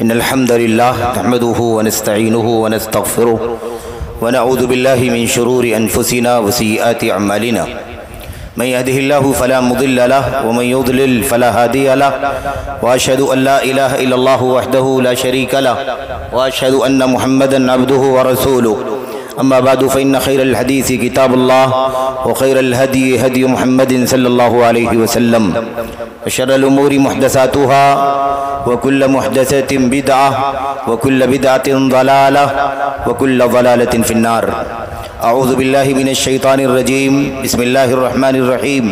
إن الحمد لله نحمده ونستعينه ونستغفره ونعوذ بالله من شرور أنفسنا وسيئات أعمالنا من يهده الله فلا مضل له ومن يضلل فلا هادي له وأشهد أن لا إله إلا الله وحده لا شريك له وأشهد أن محمدا عبده ورسوله أما بعد فإن خير الحديث كتاب الله وخير الهدي هدي محمد صلى الله عليه وسلم وشر الأمور محدثاتها وكل محدثة بدعة وكل بدعة ضلالة وكل ضلالة في النار. أعوذ بالله من الشيطان الرجيم. بسم الله الرحمن الرحيم.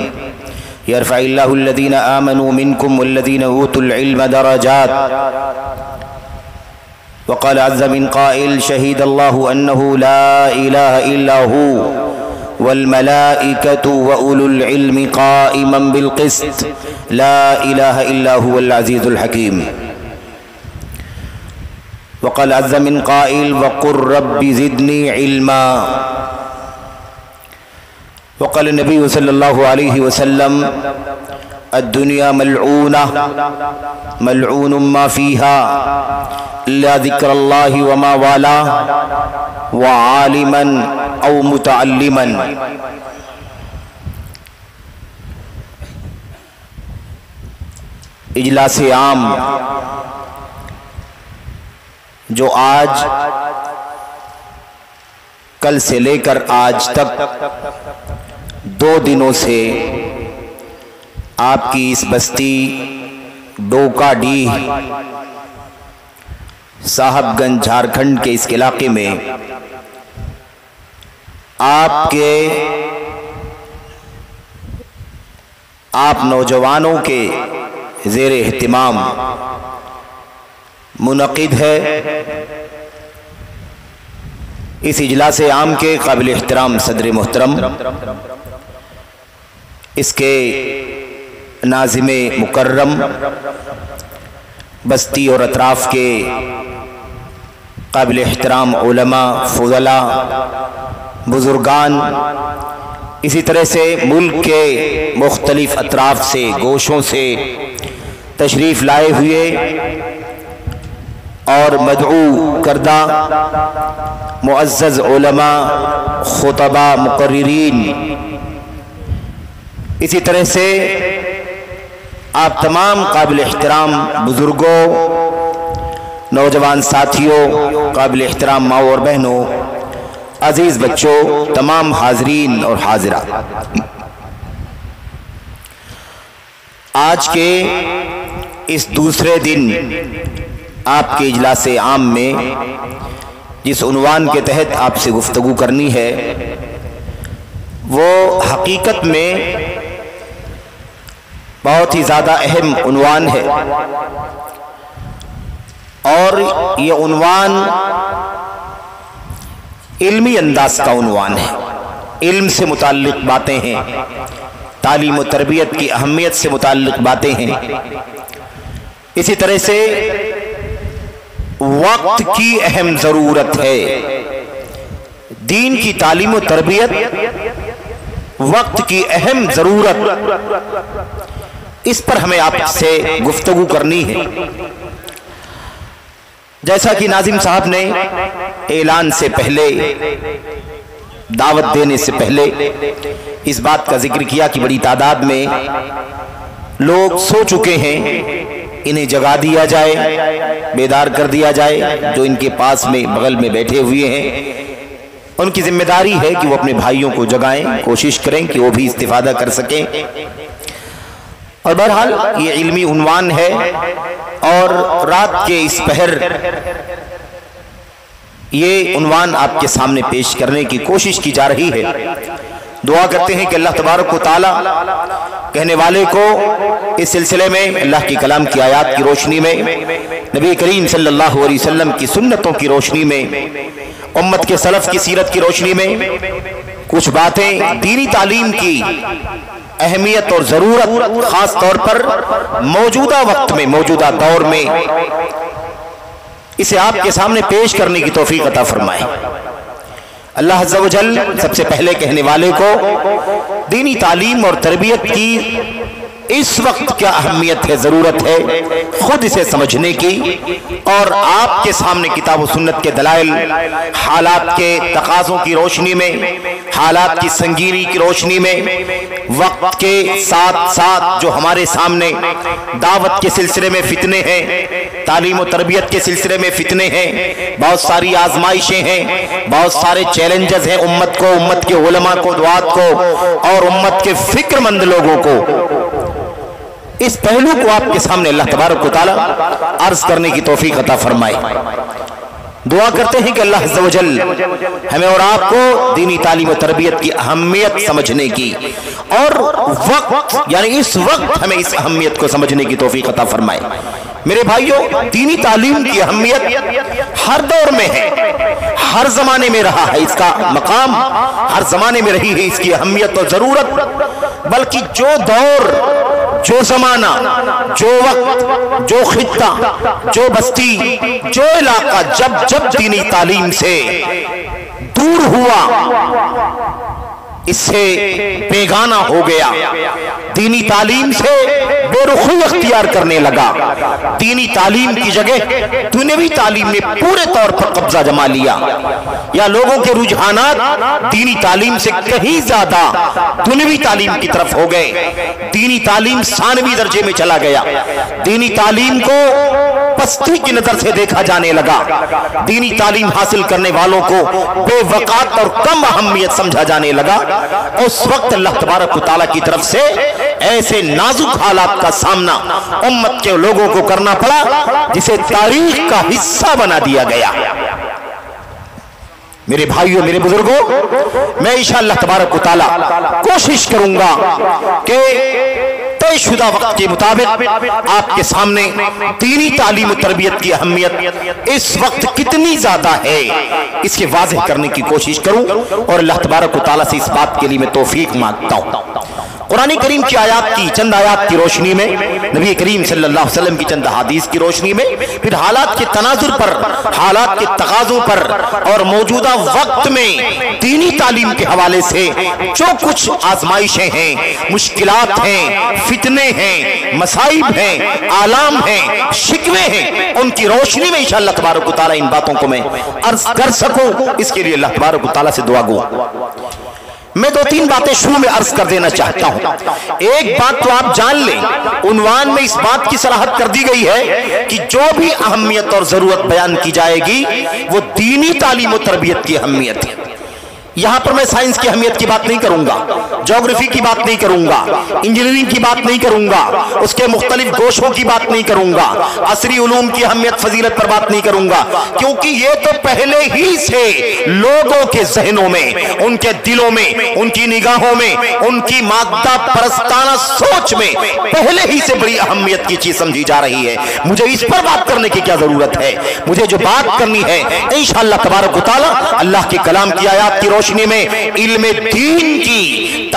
يرفع الله الذين آمنوا منكم والذين أوتوا العلم درجات. وقال عز من قائل شهد الله أنه لا إله إلا هو والملائكة وأولو العلم قائما بالقسط لا إله إلا هو العزيز الحكيم. وقال عز من قائل وقل رب زدني علما. وقال النبي صلى الله عليه وسلم الدنيا ملعونة ملعون ما فيها إلا ذكر الله وما والاه وعالما أو متعلما. اجلاس عام جو آج کل سے لے کر آج تک 2 دنوں سے آپ کی اس بستی ڈوکا ڈیہ صاحب گنج جھارکھنڈ کے اس علاقے میں آپ نوجوانوں کے زیر اہتمام منعقد ہے. اس اجلاس عام کے قابل احترام صدر محترم، اس کے ناظم مکرم، بستی اور اطراف کے قابل احترام علماء، فضلاء، بزرگان، اسی طرح سے ملک کے مختلف اطراف سے گوشوں سے تشریف لائے ہوئے اور مدعو کردہ معزز علماء، خطباء، مقررین، اسی طرح سے آپ تمام قابل احترام بزرگوں، نوجوان ساتھیوں، قابل احترام ماؤں اور بہنوں، عزیز بچوں، تمام حاضرین اور حاضرات، آج کے اس دوسرے دن آپ کے اجلاس عام میں جس عنوان کے تحت آپ سے گفتگو کرنی ہے وہ حقیقت میں بہت ہی زیادہ اہم عنوان ہے، اور یہ عنوان علمی انداز کا عنوان ہے. علم سے متعلق باتیں ہیں، تعلیم و تربیت کی اہمیت سے متعلق باتیں ہیں، اسی طرح سے وقت کی اہم ضرورت ہے. دین کی تعلیم و تربیت وقت کی اہم ضرورت، اس پر ہمیں آپ سے گفتگو کرنی ہے. جیسا کہ ناظم صاحب نے اعلان سے پہلے، دعوت دینے سے پہلے اس بات کا ذکر کیا کہ بڑی تعداد میں لوگ سو چکے ہیں، انہیں جگا دیا جائے، بیدار کر دیا جائے. جو ان کے پاس میں بغل میں بیٹھے ہوئے ہیں ان کی ذمہ داری ہے کہ وہ اپنے بھائیوں کو جگائیں، کوشش کریں کہ وہ بھی استفادہ کر سکیں. اور بہرحال یہ علمی عنوان ہے، اور رات کے اس پہر یہ عنوان آپ کے سامنے پیش کرنے کی کوشش کی جا رہی ہے. دعا کرتے ہیں کہ اللہ تبارک و تعالی کہنے والے کو اس سلسلے میں اللہ کی کلام کی آیات کی روشنی میں، نبی کریم صلی اللہ علیہ وسلم کی سنتوں کی روشنی میں، امت کے سلف کی سیرت کی روشنی میں کچھ باتیں دینی تعلیم کی اہمیت اور ضرورت، خاص طور پر موجودہ وقت میں، موجودہ دور میں، اسے آپ کے سامنے پیش کرنے کی توفیق عطا فرمائے. اللہ عز و جل سب سے پہلے کہنے والے کو دینی تعلیم اور تربیت کی اس وقت کیا اہمیت ہے، ضرورت ہے خود اسے سمجھنے کی، اور آپ کے سامنے کتاب و سنت کے دلائل، حالات کے تقاضوں کی روشنی میں، حالات کی سنگینی کی روشنی میں، وقت کے ساتھ ساتھ جو ہمارے سامنے دعوت کے سلسلے میں فتنے ہیں، تعلیم و تربیت کے سلسلے میں فتنے ہیں، بہت ساری آزمائشیں ہیں، بہت سارے چیلنجز ہیں امت کو، امت کے علماء کو، دعات کو اور امت کے فکر مند لوگوں کو۔ اس پہلو کو آپ کے سامنے اللہ تبارک و تعالی عرض کرنے کی توفیق عطا فرمائے۔ دعا کرتے ہیں کہ اللہ عز و جل ہمیں اور آپ کو دینی تعلیم و تربیت کی اہمیت سمجھنے کی، اور وقت یعنی اس وقت ہمیں اس اہمیت کو سمجھنے کی توفیق عطا فرمائے۔ میرے بھائیوں، دینی تعلیم کی اہمیت ہر دور میں ہے، ہر زمانے میں رہا ہے، اس کا مقام ہر زمانے میں رہی ہے اس کی اہمیت اور ضرورت، بلکہ جو دور، جو زمانہ، جو وقت، جو خطہ، جو بستی، جو علاقہ جب دینی تعلیم سے دور ہوا، اس سے بیگانہ ہو گیا، دینی تعلیم سے بے رخی اختیار کرنے لگا، دینی تعلیم کی جگہ دنیوی تعلیم نے پورے طور پر قبضہ جما لیا، یا لوگوں کے رجحانات دینی تعلیم سے کہیں زیادہ دنیوی تعلیم کی طرف ہو گئے، دینی تعلیم ثانوی درجے میں چلا گیا، دینی تعلیم کو پستی کی نظر سے دیکھا جانے لگا، دینی تعلیم حاصل کرنے والوں کو بے وقات اور کم اہمیت سمجھا جانے لگا۔ اس وقت اللہ تبارک و تعالیٰ کی طرف سے ایسے نازک حالات کا سامنا امت کے لوگوں کو کرنا پڑا جسے تاریخ کا حصہ بنا دیا گیا۔ میرے بھائیوں، میرے بزرگوں، میں انشاءاللہ تبارک و تعالیٰ کوشش کروں گا کہ طے شدہ وقت کے مطابق آپ کے سامنے دینی تعلیم و تربیت کی اہمیت اس وقت کتنی زیادہ ہے اس کے واضح کرنے کی کوشش کروں، اور اللہ تبارک و تعالیٰ سے اس بات کے لیے میں توفیق مانگتا ہوں۔ قرآن کریم کی آیات کی چند آیات کی روشنی میں، نبی کریم صلی اللہ علیہ وسلم کی چند حدیث کی روشنی میں، پھر حالات کے تناظر پر، حالات کے تقاضوں پر اور موجودہ وقت میں دینی تعلیم کے حوالے سے جو کچھ آزمائشیں ہیں، مشکلات ہیں، فتنے ہیں، مصائب ہیں، آلام ہیں، شکوے ہیں، ان کی روشنی میں انشاءاللہ تبارک و تعالیٰ ان باتوں کو میں عرض کر سکوں، اس کے لیے اللہ تبارک و تعالیٰ سے دعا گو۔ میں دو تین باتیں شروع میں عرض کر دینا چاہتا ہوں۔ ایک بات تو آپ جان لیں، عنوان میں اس بات کی صراحت کر دی گئی ہے کہ جو بھی اہمیت اور ضرورت بیان کی جائے گی وہ دینی تعلیم و تربیت کی اہمیت ہے۔ یہاں پر میں سائنس کی اہمیت کی بات نہیں کروں گا، جغرافی کی بات نہیں کروں گا، انجینئرنگ کی بات نہیں کروں گا، اس کے مختلف گوشوں کی بات نہیں کروں گا، عصری علوم کی اہمیت فضیلت پر بات نہیں کروں گا، کیونکہ یہ تو پہلے ہی سے لوگوں کے ذہنوں میں، ان کے دلوں میں، ان کی نگاہوں میں، ان کی مادہ پرستانہ سوچ میں پہلے ہی سے بڑی اہمیت کی چیز سمجھی جا رہی ہے۔ مجھے اس پر بات کرنے کی کیا ضرورت ہے؟ مجھے جو بات کرنی ہے انشاءاللہ تبارک و تعالی اللہ کے کلام کی آیات کی روشنی میں علم دین کی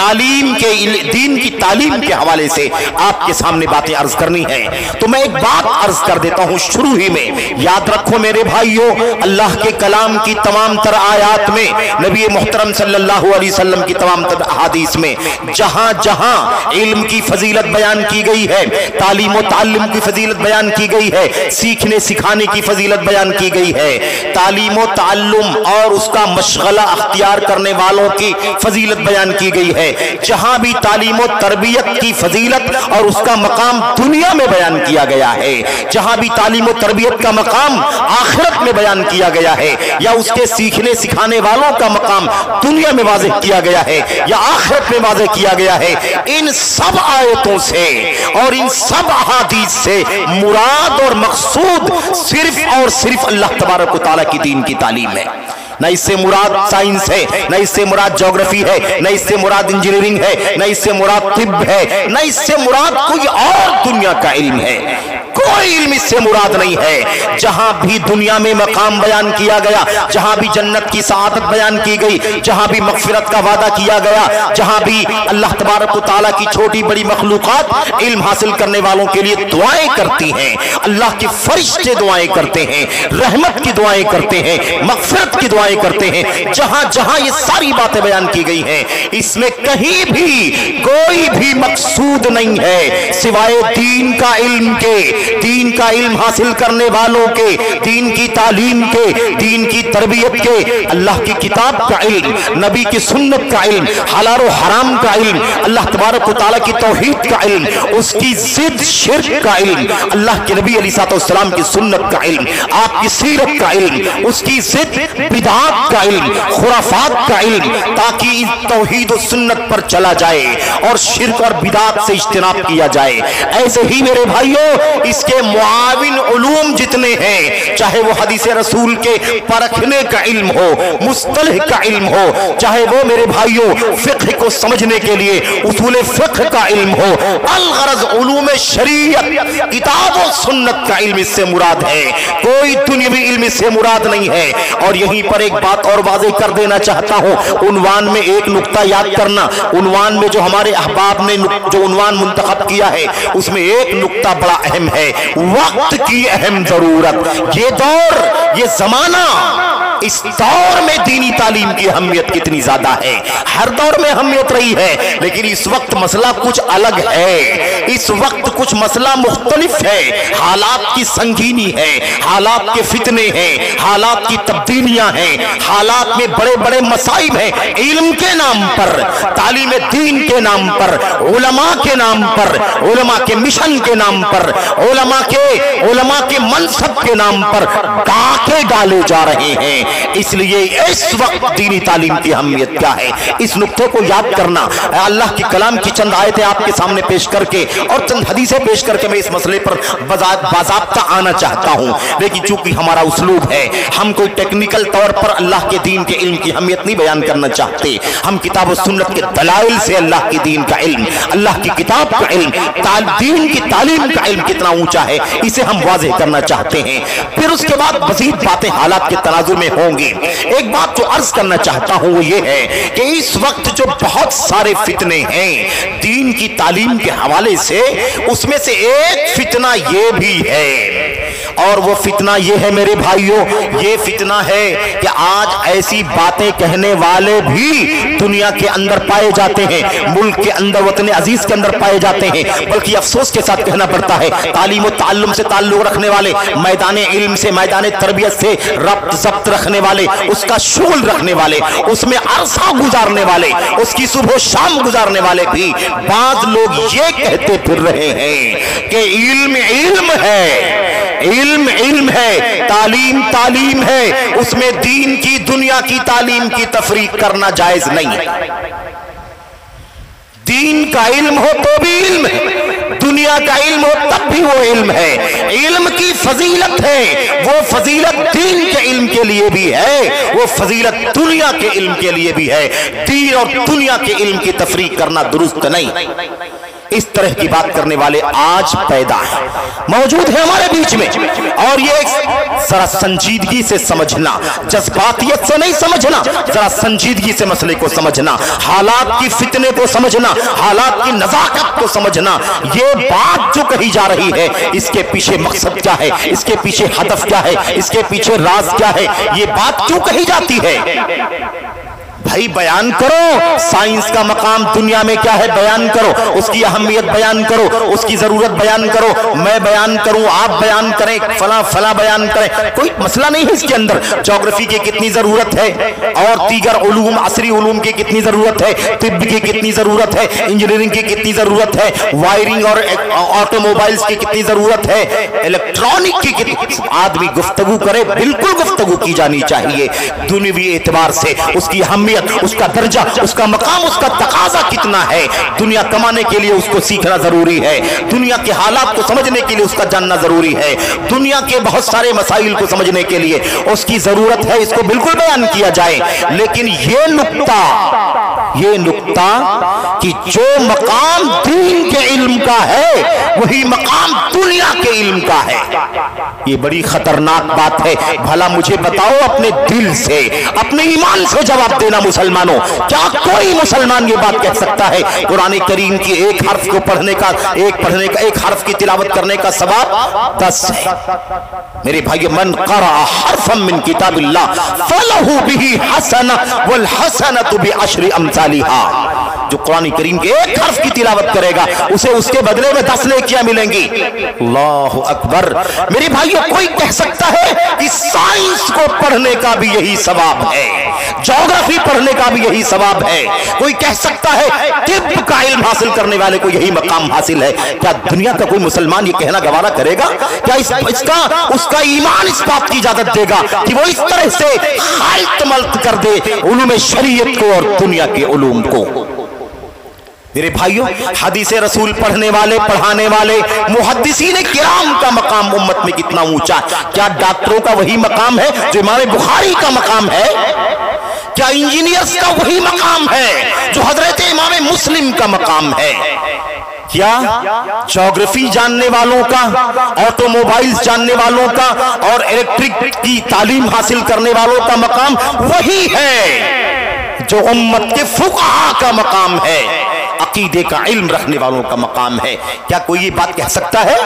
تعلیم کے حوالے سے آپ کے سامنے باتیں عرض کرنی ہیں۔ تو میں ایک بات عرض کر دیتا ہوں شروع ہی میں، یاد رکھو میرے بھائیوں، اللہ کے کلام کی تمام تر آیات میں، نبی محترم صلی اللہ علیہ وسلم کی تمام تر احادیث میں جہاں جہاں علم کی فضیلت بیان کی گئی ہے، تعلیم و تعلم کی فضیلت بیان کی گئی ہے، سیکھنے سکھانے کی فضیلت بیان کی گئی ہے، تعلیم و تعلم اور اس کا مشغلہ اختیار کرنے والوں کی فضیلت بیان کی گئی ہے، جہاں بھی تعلیم و تربیت کی فضیلت اور اس کا مقام دنیا میں بیان کیا گیا ہے، جہاں بھی تعلیم و تربیت کا مقام آخرت میں بیان کیا گیا ہے، یا اس کے سیکھنے سکھانے والوں کا مقام دنیا میں واضح کیا گیا ہے یا آخرت میں واضح کیا گیا ہے، ان سب آیتوں سے اور ان سب احادیث سے مراد اور مقصود صرف اور صرف اللہ تبارک و تعالیٰ کی دین کی تعلیم ہے۔ نہ اس سے مراد سائنس ہے، نہ اس سے مراد جغرافی ہے، نہ اس سے مراد انجینئرنگ ہے، نہ اس سے مراد طب ہے، نہ اس سے مراد کوئی اور دنیا کا علم ہے۔ کوئی علم اس سے مراد نہیں ہے۔ جہاں بھی دنیا میں مقام بیان کیا گیا، جہاں بھی جنت کی سعادت بیان کی گئی، جہاں بھی مغفرت کا وعدہ کیا گیا، جہاں بھی اللہ تبارک و تعالیٰ کی چھوٹی بڑی مخلوقات علم حاصل کرنے والوں کے لیے دعائیں کرتی ہیں، اللہ کے فرشتے دعائیں کرتے ہیں، رحمت کی دعائیں کرتے ہیں، مغفرت کی دعائیں کرتے ہیں، جہاں جہاں یہ ساری باتیں بیان کی گئی ہیں، اس میں کہیں بھی کوئی بھی مقصود نہیں ہے سوائے دین کا علم کے، دین کا علم حاصل کرنے والوں کے، دین کی تعلیم کے، دین کی تربیت کے، اللہ کی کتاب کا علم، نبی کی سنت کا علم، حلال و حرام کا علم، اللہ تبارک و تعالیٰ کی توحید کا علم، اس کی ضد شرک کا علم، اللہ کے نبی علیہ السلام کی سنت کا علم، آپ کی سیرت کا علم، اس کی ضد بدعات کا علم، خرافات کا علم، تاکہ توحید و سنت پر چلا جائے اور شرک اور بدعات سے اجتناب کیا جائے۔ ایسے ہی میرے بھائیوں اس کے معاون علوم جتنے ہیں، چاہے وہ حدیث رسول کے پرکھنے کا علم ہو، مصطلح کا علم ہو، چاہے وہ میرے بھائیوں فقہ کو سمجھنے کے لیے اصول فقہ کا علم ہو، الغرض علوم شریعت کتاب و سنت کا علم اس سے مراد ہے، کوئی دنیاوی علم اس سے مراد نہیں ہے۔ اور یہیں پر ایک بات اور واضح کر دینا چاہتا ہوں، عنوان میں ایک نقطہ یاد کرنا، عنوان میں جو ہمارے احباب نے جو عنوان منتخب کیا ہے اس میں ایک نقطہ بڑا اہم ہے، وقت کی اہم ضرورت۔ یہ دور، یہ زمانہ، اس دور میں دینی تعلیم کی اہمیت کتنی زیادہ ہے، ہر دور میں اہمیت رہی ہے، لیکن اس وقت مسئلہ کچھ الگ ہے، اس وقت کچھ مسئلہ مختلف ہے، حالات کی سنگینی ہے، حالات کے فتنے ہیں، حالات کی تبدیلیاں ہیں، حالات میں بڑے بڑے مصائب ہیں، علم کے نام پر، تعلیم دین کے نام پر، علماء کے نام پر، علماء کے مشن کے نام پر، علماء کے منصب کے نام پر ڈاکے ڈالے جا رہے ہیں۔ اس لیے اس وقت دینی تعلیم کی اہمیت کیا ہے، اس نقطے کو یاد کرنا۔ اللہ کی کلام کی چند آیتیں آپ کے سامنے پیش کر کے اور چند حدیثیں پیش کر کے میں اس مسئلے پر باضابطہ آنا چاہتا ہوں، لیکن چونکہ ہمارا اسلوب ہے، ہم کوئی ٹیکنیکل طور پر اللہ کے دین کے علم کی اہمیت نہیں بیان کرنا چاہتے، ہم کتاب و سنت کے دلائل سے اللہ کے دین کا علم، اللہ کی کتاب کا علم، دین کی تعلیم کا علم کتنا اونچا ہے اسے ہم واضح کرنا چاہتے ہیں۔ پھر اس کے بعد مزید باتیں حالات کے تناظر میں ہوں گی۔ ایک بات جو عرض کرنا چاہتا ہوں وہ یہ ہے کہ اس وقت جو بہت سارے فتنے ہیں دین کی تعلیم کے حوالے سے، اس میں سے ایک فتنہ یہ بھی ہے، اور وہ فتنہ یہ ہے میرے بھائیوں، یہ فتنہ ہے کہ آج ایسی باتیں کہنے والے بھی دنیا کے اندر پائے جاتے ہیں، ملک کے اندر، وطن عزیز کے اندر پائے جاتے ہیں، بلکہ افسوس کے ساتھ کہنا پڑتا ہے تعلیم و تعلم سے تعلق رکھنے والے، میدان علم سے، میدان تربیت سے ربط ضبط رکھنے والے، اس کا شغل رکھنے والے، اس میں عرصہ گزارنے والے، اس کی صبح و شام گزارنے والے بھی بعض لوگ یہ کہتے پھر رہے ہیں کہ علم علم ہے، علم علم ہے، تعلیم تعلیم ہے، اس میں دین کی دنیا کی تعلیم کی تفریق کرنا جائز نہیں ہے۔ دین کا علم ہو تو بھی علم ہے، دنیا کا علم ہو تب بھی وہ علم ہے۔ علم کی فضیلت ہے، وہ فضیلت دین کے علم کے لیے بھی ہے، وہ فضیلت دنیا کے علم کے لیے بھی ہے۔ دین اور دنیا کے علم کی تفریق کرنا درست نہیں۔ اس طرح کی بات کرنے والے آج پیدا ہیں، موجود ہیں ہمارے بیچ میں، اور یہ ذرا سنجیدگی سے سمجھنا، جذباتیت سے نہیں سمجھنا، ذرا سنجیدگی سے مسئلے کو سمجھنا، حالات کی فتنے کو سمجھنا، حالات کی نزاکت کو سمجھنا۔ یہ بات جو کہی جا رہی ہے اس کے پیچھے مقصد کیا ہے، اس کے پیچھے ہدف کیا ہے، اس کے پیچھے راز کیا ہے، یہ بات کیوں کہی جاتی ہے؟ بھائی بیان کرو، سائنس کا مقام دنیا میں کیا ہے بیان کرو، اس کی اہمیت بیان کرو، اس کی ضرورت بیان کرو، میں بیان کروں، آپ بیان کریں، فلاں فلاں بیان کریں، کوئی مسئلہ نہیں ہے اس کے اندر۔ جغرافی کی کتنی ضرورت ہے، اور دیگر علوم، عصری علوم کی کتنی ضرورت ہے، طب کی کتنی ضرورت ہے، انجینئرنگ کی کتنی ضرورت ہے، وائرنگ اور آٹو موبائلز کی کتنی ضرورت ہے، الیکٹرانک کی کتنی، آدمی گفتگو کرے، بالکل گفتگو کی جانی چاہیے دنیوی اعتبار سے، اس کی اہمیت، اس کا درجہ، اس کا مقام، اس کا تقاضا کتنا ہے۔ دنیا کمانے کے لیے اس کو سیکھنا ضروری ہے، دنیا کے حالات کو سمجھنے کے لیے اس کا جاننا ضروری ہے، دنیا کے بہت سارے مسائل کو سمجھنے کے لیے اس کی ضرورت ہے، اس کو بالکل بیان کیا جائے۔ لیکن یہ نقطہ یہ نکتہ کہ جو مقام دین کے علم کا ہے وہی مقام دنیا کے علم کا ہے، یہ بڑی خطرناک بات ہے۔ بھلا مجھے بتاؤ اپنے دل سے، اپنے ایمان سے جواب دینا مسلمانوں، کیا کوئی مسلمان یہ بات کہہ سکتا ہے قرآن کریم کی ایک حرف کو پڑھنے کا، ایک حرف کی تلاوت کرنے کا ثواب 10 ہے؟ میرے بھائی، من قرأ حرفا من کتاب اللہ فلہ بہ حسنہ والحسنۃ بعشر امثالها، جو قرآن کریم کے ایک حرف کی تلاوت کرے گا اسے اس کے بدلے میں 10 نیکیاں ملیں گی۔ اللہ اکبر۔ میرے بھائیو، کوئی کہہ سکتا ہے کہ سائنس کو پڑھنے کا بھی یہی ثواب ہے، جغرافی پڑھنے کا بھی یہی ثواب ہے، کوئی کہہ سکتا ہے طب کا علم حاصل کرنے والے کو یہی مقام حاصل ہے۔ کیا دنیا کا کوئی مسلمان یہ کہنا گوارا کرے گا؟ کیا اس کا ایمان اس بات کی اجازت دے گا کہ وہ اس طرح سے خلط ملط کر دے علوم شریعت کو اور دنیا کے علوم کو؟ میرے بھائیوں، حدیث رسول پڑھنے والے، پڑھانے والے محدثین کرام کا مقام امت میں کتنا اونچا ہے۔ کیا ڈاکٹروں کا وہی مقام ہے جو امام بخاری کا مقام ہے؟ کیا انجینئرز کا وہی مقام ہے جو حضرت امام مسلم کا مقام ہے؟ کیا جغرافی جاننے والوں کا، آٹو موبائلز جاننے والوں کا اور الیکٹرک کی تعلیم حاصل کرنے والوں کا مقام وہی ہے جو امت کے فقہاء کا مقام ہے، عقیدے کا علم رکھنے والوں کا مقام ہے؟ کیا کوئی یہ بات کہہ سکتا ہے؟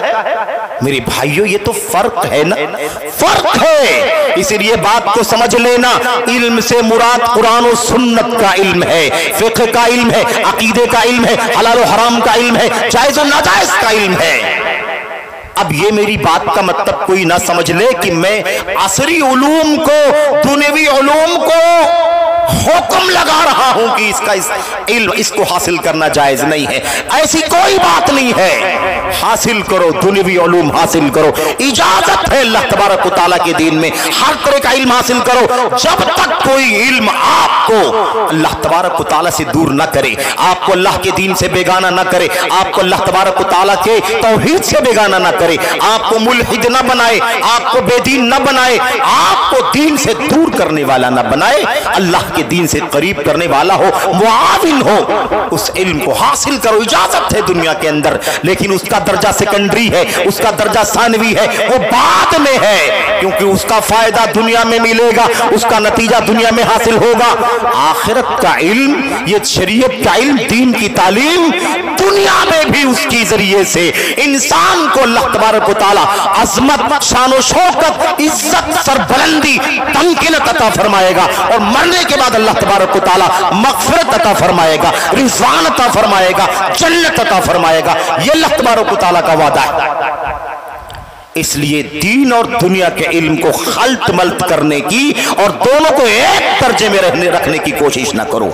میرے بھائیوں، یہ تو فرق ہے نا، فرق ہے۔ اسی لیے بات کو سمجھ لینا، علم سے مراد قرآن و سنت کا علم ہے، فقہ کا علم ہے، عقیدے کا علم ہے، حلال و حرام کا علم ہے، جائز و ناجائز کا علم ہے۔ اب یہ میری بات کا مطلب کوئی نہ سمجھ لے کہ میں عصری علوم کو، دنیوی علوم کو حکم لگا رہا ہوں کہ اس کو حاصل کرنا جائز نہیں ہے۔ ایسی کوئی بات نہیں ہے، حاصل کرو، دنیوی علوم حاصل کرو، اجازت ہے اللہ تبارک و تعالیٰ کے دین میں، ہر طرح کا علم حاصل کرو، جب تک کوئی علم آپ کو اللہ تبارک و تعالیٰ سے دور نہ کرے، آپ کو اللہ کے دین سے بیگانہ نہ کرے، آپ کو اللہ تبارک و تعالیٰ کے توحید سے بیگانہ نہ کرے، آپ کو ملحد نہ بنائے، آپ کو بے دین نہ بنائے، آپ کو دین سے دور کرنے والا نہ بنائے، اللہ کے دین سے قریب کرنے والا ہو، معاون ہو، اس علم کو حاصل کرو، اجازت ہے دنیا کے اندر، لیکن اس کا درجہ سیکنڈری ہے، اس کا درجہ ثانوی ہے، وہ بعد میں ہے، کیونکہ اس کا فائدہ دنیا میں ملے گا، اس کا نتیجہ دنیا میں حاصل ہوگا۔ آخرت کا علم، یہ شریعت کا علم، دین کی تعلیم، دنیا میں بھی اس کی ذریعے سے انسان کو اللہ تبارک و تعالیٰ عظمت، شان و شوکت، عزت، سربلندی، تمکنت عطا فرمائے گا، اور مرنے کے بعد اللہ تبارک و تعالیٰ مغفرت عطا فرمائے گا، رضوان عطا فرمائے گا، جنت عطا فرمائے گا۔ یہ اللہ تبارک و تعالیٰ کا وعدہ ہے۔ اس لیے دین اور دنیا کے علم کو خلط ملط کرنے کی اور دونوں کو ایک درجے میں رکھنے کی کوشش نہ کرو۔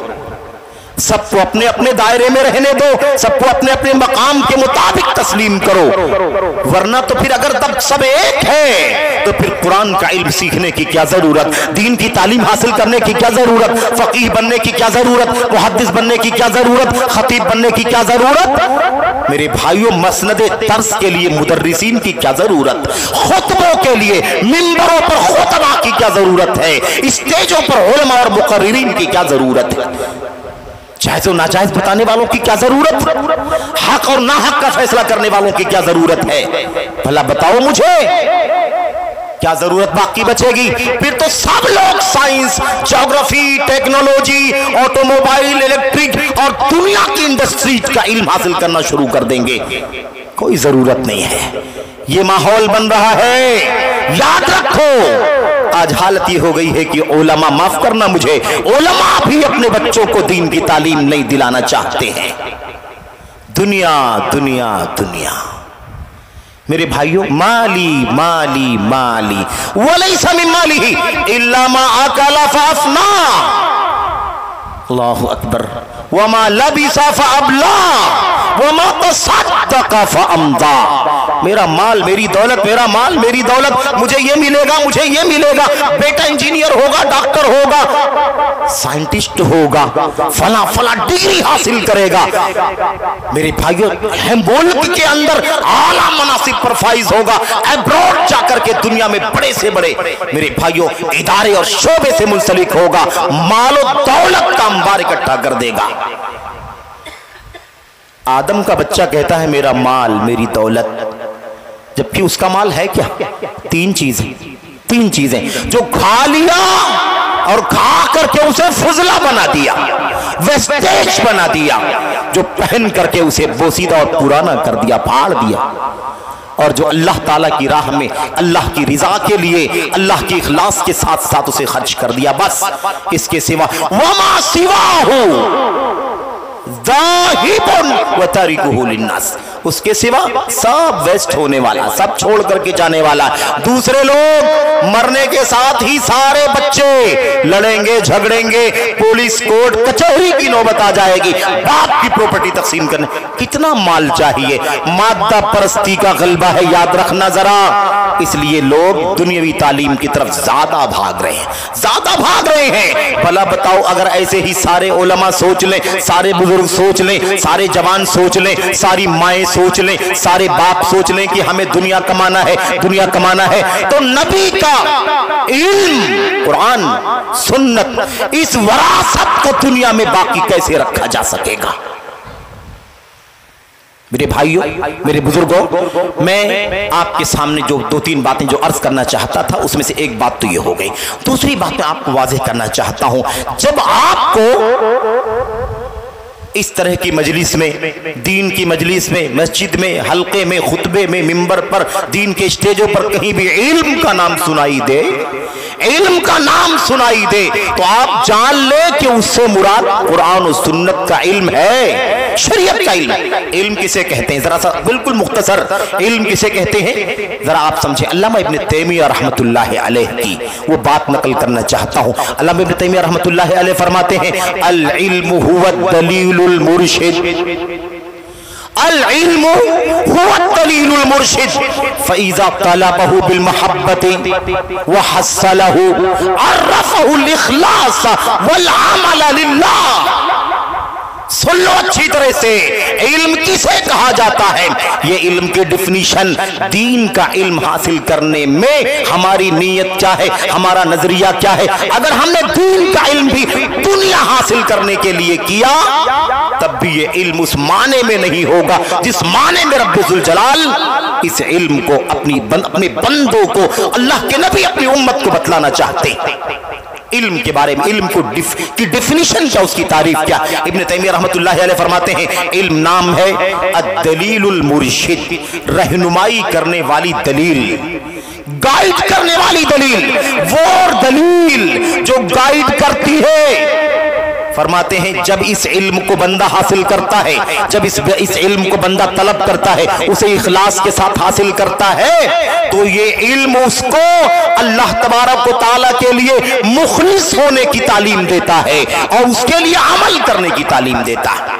سب کو اپنے اپنے دائرے میں رہنے دو، سب کو اپنے اپنے مقام کے مطابق تسلیم کرو، ورنہ تو پھر اگر سب ایک ہے تو پھر قرآن کا علم سیکھنے کی کیا ضرورت، دین کی تعلیم حاصل کرنے کی کیا ضرورت، فقیہ بننے کی کیا ضرورت، محدث بننے کی کیا ضرورت، خطیب بننے کی کیا ضرورت؟ میرے بھائیوں، مسند درس کے لیے مدرسین کی کیا ضرورت، خطبوں کے لیے منبروں پر خطبہ کی کیا ضرورت ہے، اسٹیجوں پر علماء اور مقررین کی کیا ضرورت ہے، جائز و ناجائز بتانے والوں کی کیا ضرورت، حق اور ناحق کا فیصلہ کرنے والوں کی کیا ضرورت ہے؟ بھلا بتاؤ مجھے، کیا ضرورت باقی بچے گی؟ پھر تو سب لوگ سائنس، جغرافی، ٹیکنالوجی، آٹو موبائل، الیکٹرک اور دنیا کی انڈسٹریز کا علم حاصل کرنا شروع کر دیں گے۔ کوئی ضرورت نہیں ہے، یہ ماحول بن رہا ہے، یاد رکھو۔ آج حالت یہ ہو گئی ہے کہ علماء، معاف کرنا مجھے، علماء بھی اپنے بچوں کو دین کی تعلیم نہیں دلانا چاہتے ہیں۔ دنیا دنیا دنیا۔ میرے بھائیوں، مالی مالی مالی ولیس من مالہ الا ما اکل فافنا۔ اللہ اکبر۔ وما لبث فأبلى وما تصدق فأمضى. میرا مال میری دولت، میرا مال میری دولت، مجھے یہ ملے گا، مجھے یہ ملے گا، بیٹا انجینئر ہوگا، ڈاکٹر ہوگا، سائنٹسٹ ہوگا، فلاں فلاں ڈگری حاصل کرے گا. میرے بھائیو، ملک کے اندر اعلیٰ مناصب پر فائز ہوگا، ایبراڈ جا کر کے دنیا میں بڑے سے بڑے میرے بھائیو ادارے اور شعبے سے منسلک ہوگا، مال و دولت کا انبار اکٹھا کر دے گا. آدم کا بچہ کہتا ہے میرا مال میری دولت، جبکہ اس کا مال ہے کیا؟ تین چیزیں جو کھا لیا اور کھا کر کے اسے فضلہ بنا دیا، ویسٹیج بنا دیا، جو پہن کر کے اسے بوسیدہ اور پرانا کر دیا، پھاڑ دیا، اور جو اللہ تعالیٰ کی راہ میں اللہ کی رضا کے لیے اللہ کی اخلاص کے ساتھ ساتھ اسے خرچ کر دیا. بس اس کے سوا وما سواہ ذاہب وتارکہ للناس، اس کے سوا سب ویسٹ ہونے والا، سب چھوڑ کر کے جانے والا. دوسرے لوگ مرنے کے ساتھ ہی سارے بچے لڑیں گے، جھگڑیں گے، پولیس کورٹ کچہری کی نوبت آ جائے گی باپ کی پراپرٹی تقسیم کرنے. کتنا مال چاہیے؟ مادہ پرستی کا غلبہ ہے، یاد رکھنا ذرا. اس لیے لوگ دنیاوی تعلیم کی طرف زیادہ بھاگ رہے ہیں. بھلا بتاؤ، اگر ایسے ہی سارے علماء سوچ لیں، سارے بزرگ سوچ لیں، سارے جوان سوچ لیں، ساری مائیں سوچ لیں، سارے باپ سوچ لیں کہ ہمیں دنیا کمانا ہے، تو نبی کا علم، قرآن، سنت، اس وراثت کو دنیا میں باقی کیسے رکھا جا سکے گا؟ میرے بھائیوں، میرے بزرگوں، میں آپ کے سامنے جو دو تین باتیں جو عرض کرنا چاہتا تھا اس میں سے ایک بات تو یہ ہو گئی. دوسری بات میں آپ کو واضح کرنا چاہتا ہوں، جب آپ کو اس طرح کی مجلس میں، دین کی مجلس میں، مسجد میں، حلقے میں، خطبے میں، منبر پر، دین کے اسٹیجوں پر کہیں بھی علم کا نام سنائی دے تو آپ جان لیں کہ اس سے مراد قرآن و سنت کا علم ہے، شریعت کا علم. علم کسے کہتے ہیں؟ ذرا سا بالکل مختصر علم کسے کہتے ہیں ذرا آپ سمجھیں. علامہ ابن تیمیہ رحمت اللہ علیہ کی وہ بات نقل کرنا چاہتا ہوں. علامہ ابن تیمیہ رحمت اللہ علیہ فرماتے ہیں العلم هو الدلیل المرشد، العلم هو الدلیل المرشد، فإذا طلبه بالمحبة وحصله عرفه الإخلاص والعمل لله. سن لو اچھی طرح سے، علم کسے کہا جاتا ہے؟ یہ علم کی ڈیفینیشن، دین کا علم حاصل کرنے میں ہماری نیت کیا ہے، ہمارا نظریہ کیا ہے. اگر ہم نے دین کا علم بھی دنیا حاصل کرنے کے لیے کیا تب بھی یہ علم اس معنی میں نہیں ہوگا جس معنی میں رب ذوالجلال اس علم کو اپنے بندوں کو، اللہ کے نبی اپنی امت کو بتلانا چاہتے ہیں. علم کے بارے میں، علم کی ڈیفینیشن کیا، اس کی تعریف کیا؟ ابن تیمیہ رحمت اللہ علیہ فرماتے ہیں علم نام ہے الدلیل المرشد، رہنمائی کرنے والی دلیل، گائیڈ کرنے والی دلیل، وہ دلیل جو گائیڈ کرتی ہے. فرماتے ہیں جب اس علم کو بندہ حاصل کرتا ہے، جب اس علم کو بندہ طلب کرتا ہے، اسے اخلاص کے ساتھ حاصل کرتا ہے تو یہ علم اس کو اللہ تبارک و تعالیٰ کے لیے مخلص ہونے کی تعلیم دیتا ہے اور اس کے لیے عمل کرنے کی تعلیم دیتا ہے.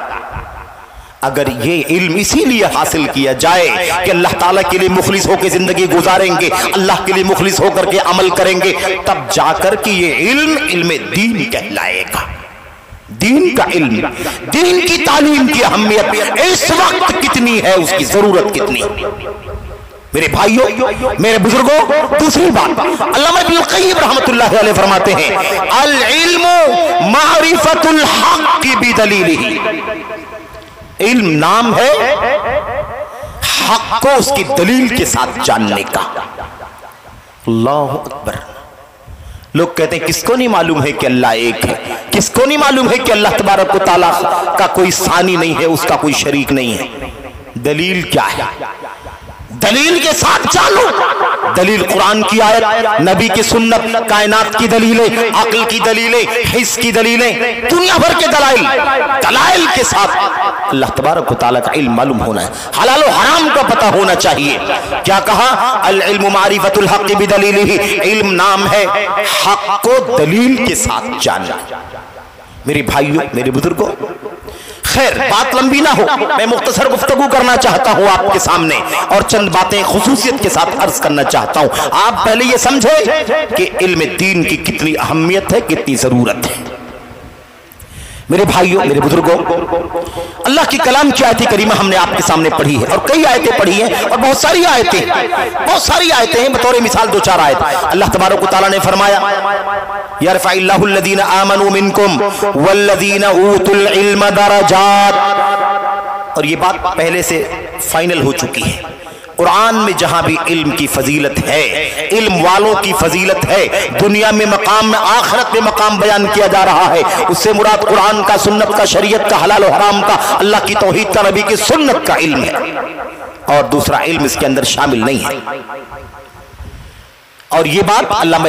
اگر یہ علم اسی لیے حاصل کیا جائے کہ اللہ تعالیٰ کے لیے مخلص ہو کے زندگی گزاریں گے، اللہ کے لیے مخلص ہو کر کے عمل کریں گے، تب جا کر کے یہ علم دین کہلائے گا. دین کا علم، دین کی تعلیم کی اہمیت اس وقت کتنی ہے، اس کی ضرورت کتنی. میرے بھائیوں، میرے بزرگوں، دوسری بات علامہ ابن القیم رحمت اللہ علیہ فرماتے ہیں العلم معرفت الحق بدلیلہ. علم نام ہے حق کو اس کی دلیل کے ساتھ جاننے کا. اللہ اکبر. لوگ کہتے ہیں کس کو نہیں معلوم ہے کہ اللہ ایک ہے، کس کو نہیں معلوم ہے کہ اللہ تبارک و تعالیٰ کا کوئی ثانی نہیں ہے، اس کا کوئی شریک نہیں ہے. دلیل کیا ہے؟ دلیل کے ساتھ جانو. دلیل قرآن کی آیت، نبی کی سنت، کائنات کی دلیلیں، عقل کی دلیلیں، حس کی دلیلیں، دنیا بھر کے دلائل کے ساتھ اللہ تبارک و تعالیٰ کا علم معلوم ہونا ہے. حلال و حرام کا پتہ ہونا چاہیے. کیا کہا؟ العلم معرفت الحق بدلیلہ. علم نام ہے حق کو دلیل کے ساتھ جاننا. میرے بھائیوں، میرے بزرگوں، خیر بات لمبی نہ ہو، میں مختصر گفتگو کرنا چاہتا ہوں آپ کے سامنے اور چند باتیں خصوصیت کے ساتھ عرض کرنا چاہتا ہوں۔ آپ پہلے یہ سمجھیں کہ علم دین کی کتنی اہمیت ہے، کتنی ضرورت ہے۔ میرے بھائیوں، میرے بزرگوں، اللہ کی کلام کی آیت کریمہ ہم نے آپ کے سامنے پڑھی ہے اور کئی آیتیں پڑھی ہیں اور بہت ساری آیتیں ہیں، بطور مثال 2-4 آیت۔ اللہ تبارک و تعالیٰ نے فرمایا یرفع اللہ الذین آمنوا منکم والذین اوتوا العلم درجات، اور یہ بات پہلے سے فائنل ہو چکی ہے۔ قرآن میں جہاں بھی علم کی فضیلت ہے، علم والوں کی فضیلت ہے، دنیا میں مقام میں، آخرت میں مقام بیان کیا جا رہا ہے، اس سے مراد قرآن کا، سنت کا، شریعت کا، حلال و حرام کا، اللہ کی توحید کا، نبی کی سنت کا علم ہے، اور دوسرا علم اس کے اندر شامل نہیں ہے۔ اور یہ بات علامہ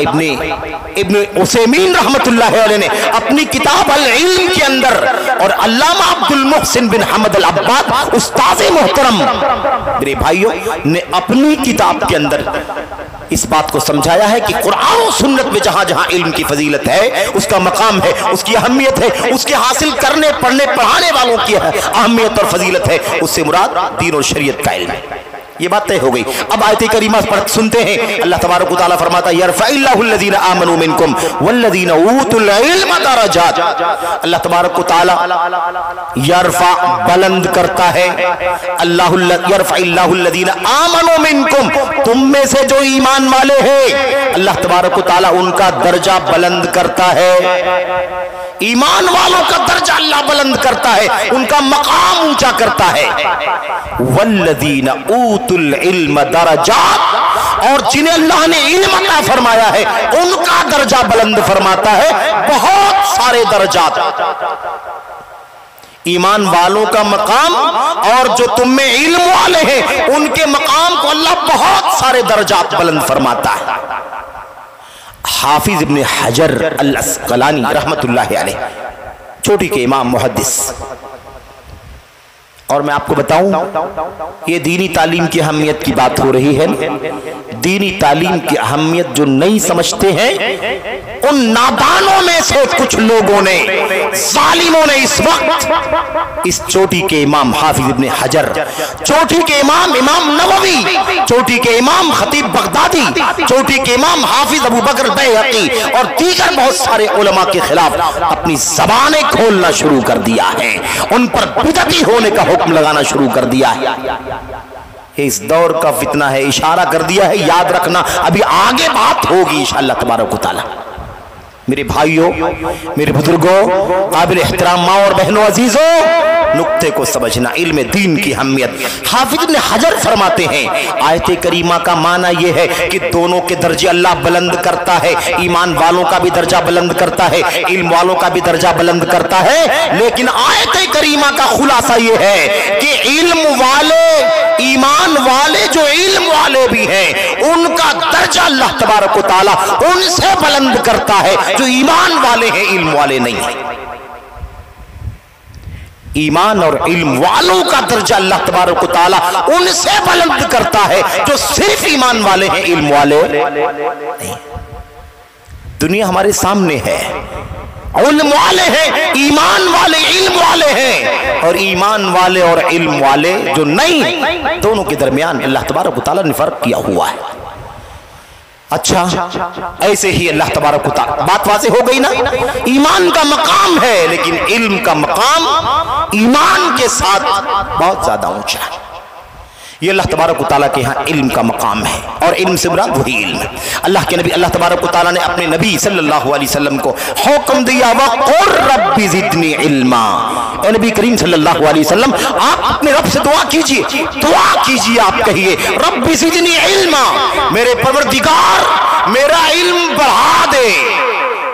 ابن عثیمین رحمت اللہ علیہ نے اپنی کتاب العلم کے اندر، اور علامہ عبد المحسن بن حمد العباد استاذ محترم میرے بھائیوں نے اپنی کتاب کے اندر اس بات کو سمجھایا ہے کہ قرآن و سنت میں جہاں جہاں علم کی فضیلت ہے، اس کا مقام ہے، اس کی اہمیت ہے، اس کے حاصل کرنے، پڑھنے، پڑھانے والوں کی اہمیت اور فضیلت ہے، اس سے مراد دین اور شریعت کا علم ہے۔ یہ بات طے ہو گئی۔ اب آیت کریمہ پڑھ سنتے ہیں۔ اللہ تبارک و تعالیٰ فرماتا ہے یرفع اللہ الذین آمنوا منکم والذین اوتوا العلم درجات۔ اللہ تبارک و تعالیٰ یرفع بلند کرتا ہے، یرفع اللہ الذین آمنوا منکم، تم میں سے جو ایمان والے ہیں، اللہ تبارک و تعالیٰ ان کا درجہ بلند کرتا ہے۔ ایمان والوں کا درجہ اللہ بلند کرتا ہے، ان کا مقام اونچا کرتا ہے۔ والذین اوتوا العلم درجات، اور جنہیں اللہ نے علم عطا فرمایا ہے ان کا درجہ بلند فرماتا ہے، بہت سارے درجات۔ ایمان والوں کا مقام اور جو تم میں علم والے ہیں ان کے مقام کو اللہ بہت سارے درجات بلند فرماتا ہے۔ حافظ ابن حجر العسقلانی رحمت اللہ علیہ، چوٹی کے امام محدث، اور میں آپ کو بتاؤں یہ دینی تعلیم کی اہمیت کی بات ہو رہی ہے، دینی تعلیم کی اہمیت جو نہیں سمجھتے ہیں ان نادانوں میں سے کچھ لوگوں نے، ظالموں نے اس وقت اس چوٹی کے امام حافظ ابن حجر، چوٹی کے امام نووی، چوٹی کے امام خطیب بغدادی، چوٹی کے امام حافظ ابو بکر بیہقی اور دیگر بہت سارے علماء کے خلاف اپنی زبانیں کھولنا شروع کر دیا ہے، ان پر بدعتی ہونے کا حکم لگانا شروع کر دیا ہے۔ یہ اس دور کا فتنہ ہے، اشارہ کر دیا ہے، یاد رکھنا ابھی آگے بات ہوگی انشاءاللہ تبارک و تعالی۔ میرے بھائیوں، میرے بزرگوں، قابل احترام ماں اور بہنوں، عزیزوں، نقطے کو سمجھنا، علم دین کی اہمیت۔ حافظ ابن حجر فرماتے ہیں آیت کریمہ کا معنی یہ ہے کہ دونوں کے درجے اللہ بلند کرتا ہے، ایمان والوں کا بھی درجہ بلند کرتا ہے، علم والوں کا بھی درجہ بلند کرتا ہے، لیکن آیت کریمہ کا خلاصہ یہ ہے کہ علم والے، ایمان والے جو علم والے بھی ہیں ان کا درجہ اللہ تبارک و تعالیٰ ان سے بلند کرتا ہے جو ایمان والے ہیں، علم والے نہیں ہیں۔ ایمان اور علم والوں کا درجہ اللہ تبارک و تعالیٰ ان سے بلند کرتا ہے جو صرف ایمان والے ہیں، علم والے نہیں۔ دنیا ہمارے سامنے ہے، علم والے ہیں، ایمان والے علم والے ہیں، اور ایمان والے اور علم والے جو نہیں، دونوں کے درمیان اللہ تبارک و تعالیٰ نے فرق کیا ہوا ہے۔ اچھا، ایسے ہی اللہ تبارک و تعالیٰ، بات واضح ہو گئی نا، ایمان کا مقام ہے لیکن علم کا مقام ایمان کے ساتھ بہت زیادہ اونچا ہے۔ یہ اللہ تبارک و تعالیٰ کے ہاں علم کا مقام ہے، اور علم سے مراد وہی علم ہے۔ اللہ کے نبی اللہ تبارک و تعالیٰ نے اپنے نبی صلی اللہ علیہ وسلم کو حکم دیا وَقُلْ رَبِّ زِدْنِي عِلْمًا، اے نبی کریم صلی اللہ علیہ وسلم آپ اپنے رب سے دعا کیجئے، آپ کہیے رَبِّ زِدْنِي عِلْمًا، میرے پروردگار میرا علم بڑھا دے،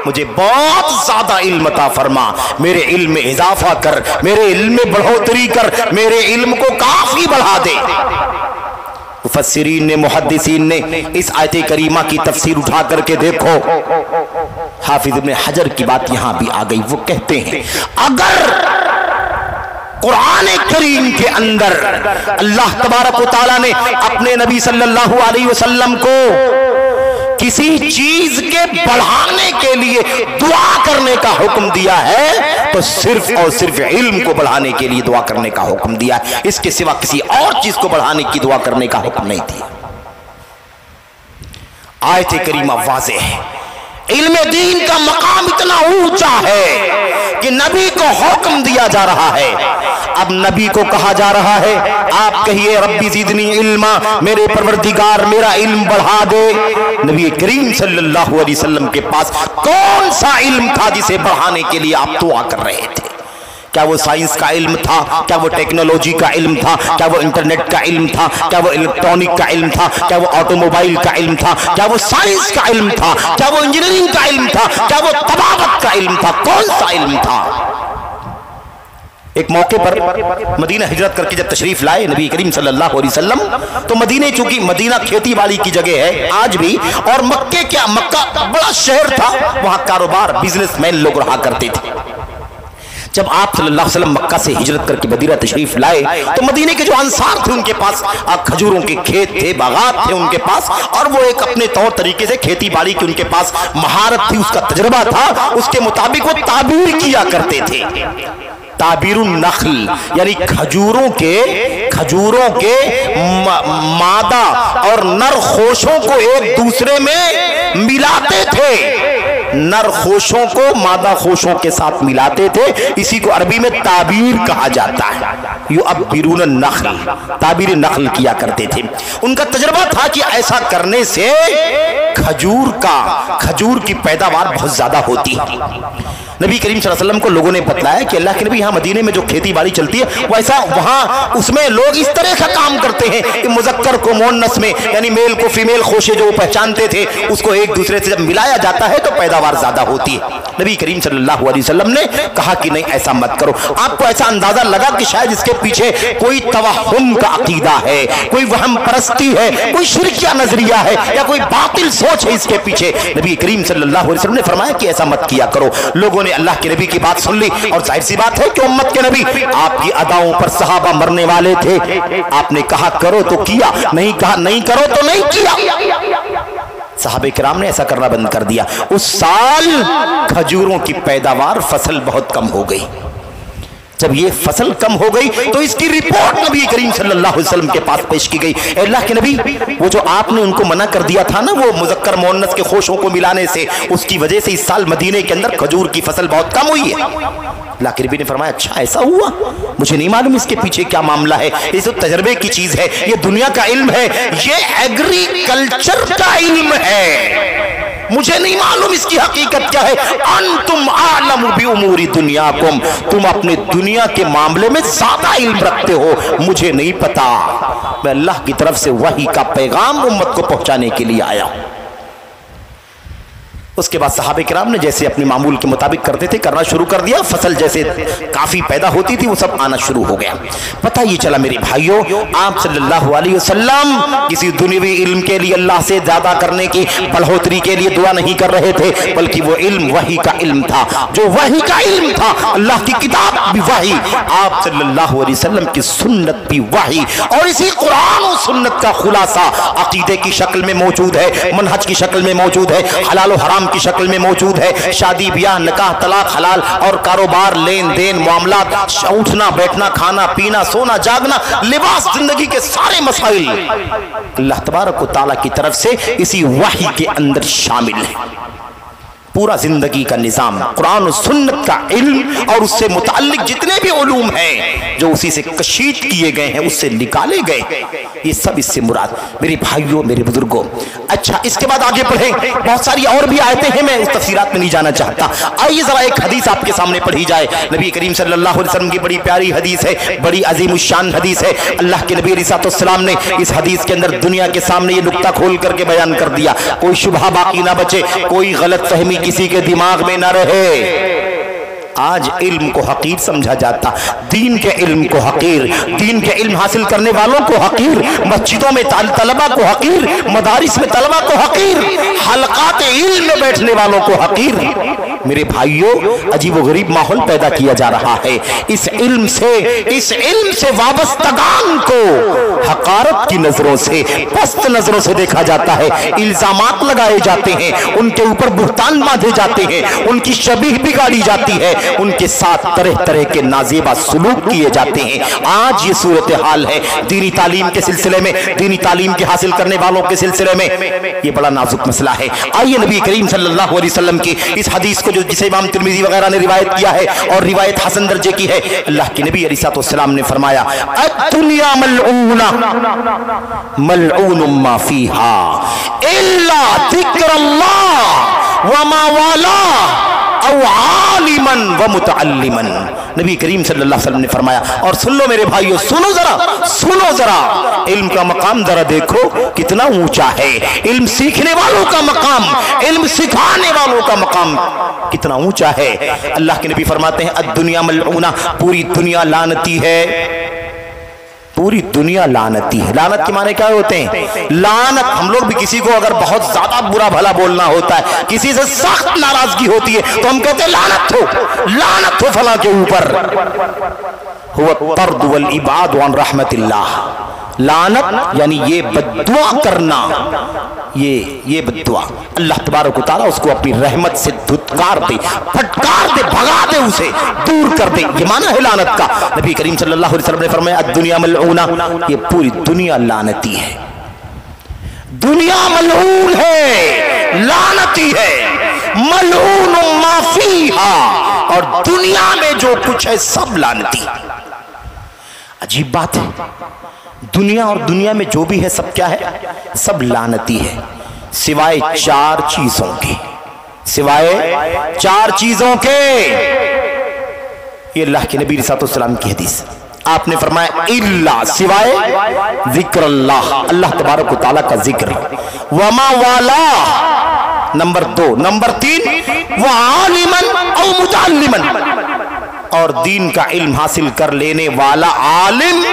مجھے بہت زیادہ علم عطا فرما، میرے علم میں اضافہ کر، میرے علم میں بڑھوتری کر، میرے علم کو کافی بڑھا دے۔ مفسرین نے، محدثین نے اس آیت کریمہ کی تفسیر اٹھا کر کے دیکھو، حافظ ابن حجر کی بات یہاں بھی آ گئی۔ وہ کہتے ہیں اگر قرآن کریم کے اندر اللہ تبارک و تعالیٰ نے اپنے نبی صلی اللہ علیہ وسلم کو کسی چیز کے بڑھانے کے لیے دعا کرنے کا حکم دیا ہے تو صرف اور صرف علم کو بڑھانے کے لیے دعا کرنے کا حکم دیا ہے، اس کے سوا کسی اور چیز کو بڑھانے کی دعا کرنے کا حکم نہیں دیا۔ آیت کریمہ واضح ہے، علم دین کا مقام اتنا اونچا ہے کہ نبی کو حکم دیا جا رہا ہے۔ اب نبی کو کہا جا رہا ہے آپ کہیے ربی زدنی علما، میرے پروردگار میرا علم بڑھا دے۔ نبی کریم صلی اللہ علیہ وسلم کے پاس کون سا علم تھا جسے بڑھانے کے لیے آپ دعا کر رہے تھے؟ کیا وہ سائنس کا علم تھا؟ کیا وہ ٹیکنالوجی کا علم تھا؟ کیا وہ انٹرنیٹ کا علم تھا؟ کیا وہ الیکٹرانک کا علم تھا؟ کیا وہ آٹو موبائل کا علم تھا؟ کیا وہ سائنس کا علم تھا؟ کیا وہ انجینئرنگ کا علم تھا؟ کیا وہ طبابت کا علم تھا؟ کون سا علم تھا؟ ایک موقع پر مدینہ ہجرت کر کے جب تشریف لائے نبی کریم صلی اللہ علیہ وسلم، تو مدینہ چونکہ مدینہ کھیتی باڑی کی جگہ ہے آج بھی، اور مکہ بڑا شہر تھا، وہاں کاروبار بزنس مین لوگ رہا کرتے تھے۔ جب آپ صلی اللہ علیہ وسلم مکہ سے ہجرت کر کے مدینہ تشریف لائے تو مدینہ کے جو انصار تھے ان کے پاس کھجوروں کے کھیت تھے، باغات تھے ان کے پاس، اور وہ ایک اپنے طور طریقے سے کھیتی باڑی کی ان کے پاس مہارت تھی، اس کا تجربہ تھا، اس کے مطابق وہ تعبیر کیا کرتے تھے۔ تعبیر النخل یعنی کھجوروں کے مادہ اور نر خوشوں کو ایک دوسرے میں ملاتے تھے، نر خوشوں کو مادہ خوشوں کے ساتھ ملاتے تھے، اسی کو عربی میں تعبیر کہا جاتا ہے۔ یعبرون النخل، تعبیر نخل کیا کرتے تھے۔ ان کا تجربہ تھا کہ ایسا کرنے سے کھجور کی پیداوار بہت زیادہ ہوتی ہے۔ نبی کریم صلی اللہ علیہ وسلم کو لوگوں نے بتلایا کہ اللہ کے نبی یہاں مدینے میں جو کھیتی باڑی چلتی ہے ویسا وہاں اس میں لوگ اس طرح کا کام کرتے ہیں کہ مذکر کو مؤنث میں یعنی میل کو فیمیل خوشے جو پہچانتے تھے اس کو ایک دوسرے سے جب ملایا جاتا ہے تو پیداوار زیادہ ہوتی ہے۔ نبی کریم صلی اللہ علیہ وسلم نے کہا کہ نہیں ایسا مت کرو۔ آپ کو ایسا اندازہ لگا کہ شاید اس کے پیچھے کوئی توہم کا عقیدہ ہے، کوئی وہم پرستی ہے، کوئی شرکیہ نظریہ ہے یا کوئی باطل سوچ ہے اس کے پیچھے۔ نبی کریم صلی اللہ علیہ وسلم نے فرمایا کہ ایسا مت کیا کرو۔ لوگوں نے اللہ کے نبی کی بات سن لی اور ظاہر سی بات ہے کہ امت کے نبی آپ کی اداؤں پر صحابہ مرنے والے تھے۔ آپ نے کہا کرو تو کیا، نہیں کہا نہیں کرو تو نہیں کیا۔ صحابہ کرام نے ایسا کرنا بند کر دیا۔ اس سال کھجوروں کی پیداوار فصل بہت کم ہو گئی۔ جب یہ فصل کم ہو گئی تو اس کی رپورٹ نبی کریم صلی اللہ علیہ وسلم کے پاس پیش کی گئی۔ اے اللہ کے نبی، وہ جو آپ نے ان کو منع کر دیا تھا نا وہ مذکر مؤنث کے خوشوں کو ملانے سے، اس کی وجہ سے اس سال مدینے کے اندر کھجور کی فصل بہت کم ہوئی ہے۔ اللہ کے نبی نے فرمایا اچھا ایسا ہوا، مجھے نہیں معلوم اس کے پیچھے کیا معاملہ ہے، یہ تو تجربے کی چیز ہے، یہ دنیا کا علم ہے، یہ ایگریکلچر کا علم ہے، مجھے نہیں معلوم اس کی حقیقت کیا ہے۔ انتم اعلم بامور دنیاکم، تم اپنے دنیا کے معاملے میں زیادہ علم رکھتے ہو، مجھے نہیں پتا۔ میں اللہ کی طرف سے وحی کا پیغام امت کو پہنچانے کے لیے آیا ہوں۔ اس کے بعد صحابہ کرام نے جیسے اپنے معمول کے مطابق کرتے تھے کرنا شروع کر دیا، فصل جیسے کافی پیدا ہوتی تھی وہ سب آنا شروع ہو گیا۔ پتہ یہ چلا میرے بھائیوں، آپ صلی اللہ علیہ وسلم کسی دنیوی علم کے لیے اللہ سے زیادہ کرنے کی بڑھوتری کے لیے دعا نہیں کر رہے تھے، بلکہ وہ علم وحی کا علم تھا، جو وحی کا علم تھا، اللہ کی کتاب بھی وحی، آپ صلی اللہ علیہ وسلم کی سنت بھی وحی، اور اسی قرآن و سنت کا خلاصہ عقیدے کی شکل میں موجود ہے، منہج کی شکل میں موجود ہے، حلال و حرام کی شکل میں موجود ہے، شادی بیاہ نکاح طلاق حلال اور کاروبار لین دین معاملات، اٹھنا بیٹھنا کھانا پینا سونا جاگنا لباس، زندگی کے سارے مسائل اللہ تبارک و تعالیٰ کی طرف سے اسی وحی کے اندر شامل ہے۔ پورا زندگی کا نظام قرآن و سنت کا علم اور اس سے متعلق جتنے بھی علوم ہیں جو اسی سے کشید کیے گئے ہیں، اس سے نکالے گئے، یہ سب اس سے مراد۔ میرے بھائیوں میرے بزرگوں، اچھا اس کے بعد آگے پڑھیں، بہت ساری اور بھی آیتیں ہیں، میں اس تفسیرات میں نہیں جانا چاہتا۔ آئیے ذرا ایک حدیث آپ کے سامنے پڑھی جائے، نبی کریم صلی اللہ علیہ وسلم کی بڑی پیاری حدیث ہے، بڑی عظیم الشان حدیث ہے۔ اللہ کے نبی علیہ السلام نے اس حدیث کے اندر دنیا کے سامنے یہ نقطہ کھول کر کے بیان کر دیا، کوئی شبہ باقی نہ بچے، کوئی غلط فہمی کسی کے دماغ میں نہ رہے۔ آج علم کو حقیر سمجھا جاتا، دین کے علم کو حقیر، دین کے علم حاصل کرنے والوں کو حقیر، مسجدوں میں طلبہ کو حقیر، مدارس میں طلبہ کو حقیر، حلقات علم میں بیٹھنے والوں کو حقیر۔ میرے بھائیوں عجیب و غریب ماحول پیدا کیا جا رہا ہے۔ اس علم سے وابستگان کو حقارت کی نظروں سے، پست نظروں سے دیکھا جاتا ہے، الزامات لگائے جاتے ہیں، ان کے اوپر بہتان باندھے جاتے ہیں، ان کی شبیہ بگاڑی جاتی ہے، ان کے ساتھ طرح طرح کے نازیبہ سلوک کیے جاتے ہیں۔ آج یہ صورتحال ہے دینی تعلیم کے سلسلے میں، دینی تعلیم کے حاصل کرنے والوں کے سلسلے میں، یہ بڑا نازک مسئلہ ہے۔ آئیے نبی کریم صلی اللہ علیہ وسلم کی اس حدیث کو جسے امام ترمذی وغیرہ نے روایت کیا ہے اور روایت حسن درجے کی ہے، اللہ کے نبی علیہ السلام نے فرمایا الدنیا ملعونہ ملعون ما فیہا الا ذکر اللہ وما والا او عالما ومتعلما۔ نبی کریم صلی اللہ علیہ وسلم نے فرمایا، اور سن لو میرے بھائیو، سنو ذرا، علم کا مقام ذرا دیکھو کتنا اونچا ہے، علم سیکھنے والوں کا مقام، علم سکھانے والوں کا مقام کتنا اونچا ہے۔ اللہ کے نبی فرماتے ہیں الدنیا ملعونہ، پوری دنیا لعنتی ہے، پوری دنیا لعنتی ہے۔ لعنت کے معنی کیا ہوتے ہیں؟ لعنت، ہم لوگ بھی کسی کو اگر بہت زیادہ برا بھلا بولنا ہوتا ہے، کسی سے سخت ناراضگی ہوتی ہے تو ہم کہتے ہیں لعنت ہو فلاں کے اوپر۔ هو الطرد والابعاد عن رحمت اللہ، لعنت یعنی یہ بددعا کرنا، یہ بددعا، اللہ تبارک و تعالیٰ اس کو اپنی رحمت سے دھتکار دے، پھٹکار دے، بھگا دے، اسے دور کر دے، یہ معنی ہے لعنت کا۔ نبی کریم صلی اللہ علیہ وسلم نے فرمایا الدنیا ملعونہ، یہ پوری دنیا لعنتی ہے، دنیا ملعون ہے، لعنتی ہے، ملعون ما فیہا، اور دنیا میں جو کچھ ہے سب لعنتی۔ عجیب بات ہے، دنیا اور دنیا میں جو بھی ہے سب کیا ہے؟ سب لعنتی ہے، سوائے چار چیزوں کے، سوائے چار چیزوں کے۔ یہ اللہ کے نبی صلی اللہ علیہ وسلم کی حدیث، آپ نے فرمایا الا، سوائے ذکر اللہ، اللہ تبارک و تعالیٰ کا ذکر، وما والا، نمبر 2، نمبر 3 وعالما او متعلما، اور دین کا علم حاصل کر لینے والا عالم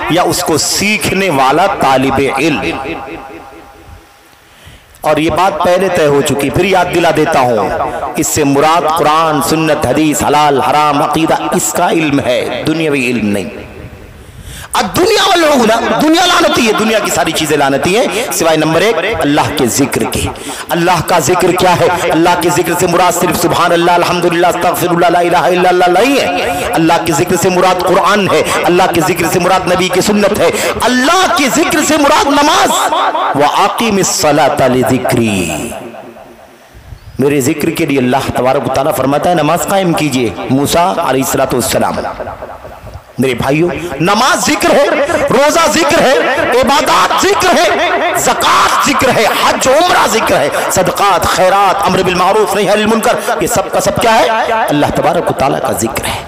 یا اس کو سیکھنے والا طالب علم۔ اور یہ بات پہلے طے ہو چکی، پھر یاد دلا دیتا ہوں، اس سے مراد قرآن، سنت، حدیث، حلال حرام، عقیدہ، اس کا علم ہے، دنیاوی علم نہیں۔ الدنیا ملعونہ، دنیا لعنتی ہے، دنیا کی ساری چیزیں لعنتی ہیں سوائے نمبر 1 اللہ کے ذکر کی۔ اللہ کا ذکر کیا ہے؟ اللہ کے ذکر سے مراد صرف سبحان اللہ، الحمدللہ، استغفر اللہ، لا الہ الا اللہ نہیں ہے۔ اللہ کے ذکر سے مراد قرآن ہے، اللہ کے ذکر سے مراد نبی کی سنت ہے، اللہ کے ذکر سے مراد نماز، وَأَقِمِ الصَّلَاةَ لِذِكْرِي، میرے ذکر کے لیے اللہ تبارک و تعالیٰ فرماتا ہے نماز قائم کیجئے، موسیٰ علیہ السلام۔ میرے بھائیوں، نماز ذکر ہے، روزہ ذکر ہے، عبادات ذکر ہے، زکوٰۃ ذکر ہے، حج عمرہ ذکر ہے، صدقات، خیرات، امر بالمعروف نہی عن المنکر، یہ سب کا سب کیا ہے؟ اللہ تبارک و تعالیٰ کا ذکر ہے۔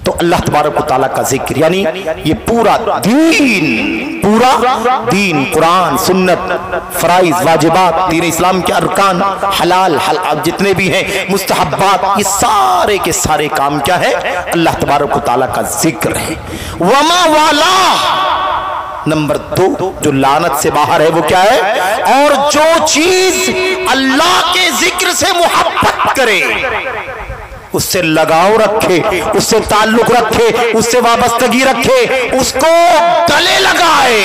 تو اللہ تبارک و تعالیٰ کا ذکر یعنی یہ پورا دین، قرآن، سنت، فرائض، واجبات، دین اسلام کے ارکان، حلال جتنے بھی ہیں، مستحبات، یہ سارے کے سارے کام کیا ہے؟ اللہ تبارک و تعالیٰ کا ذکر ہے۔ وما والا، نمبر 2 جو لعنت سے باہر ہے وہ کیا ہے؟ اور جو چیز اللہ کے ذکر سے محبت کرے، اس سے لگاؤ رکھے، اس سے تعلق رکھے، اس سے وابستگی رکھے، اس کو گلے لگائے،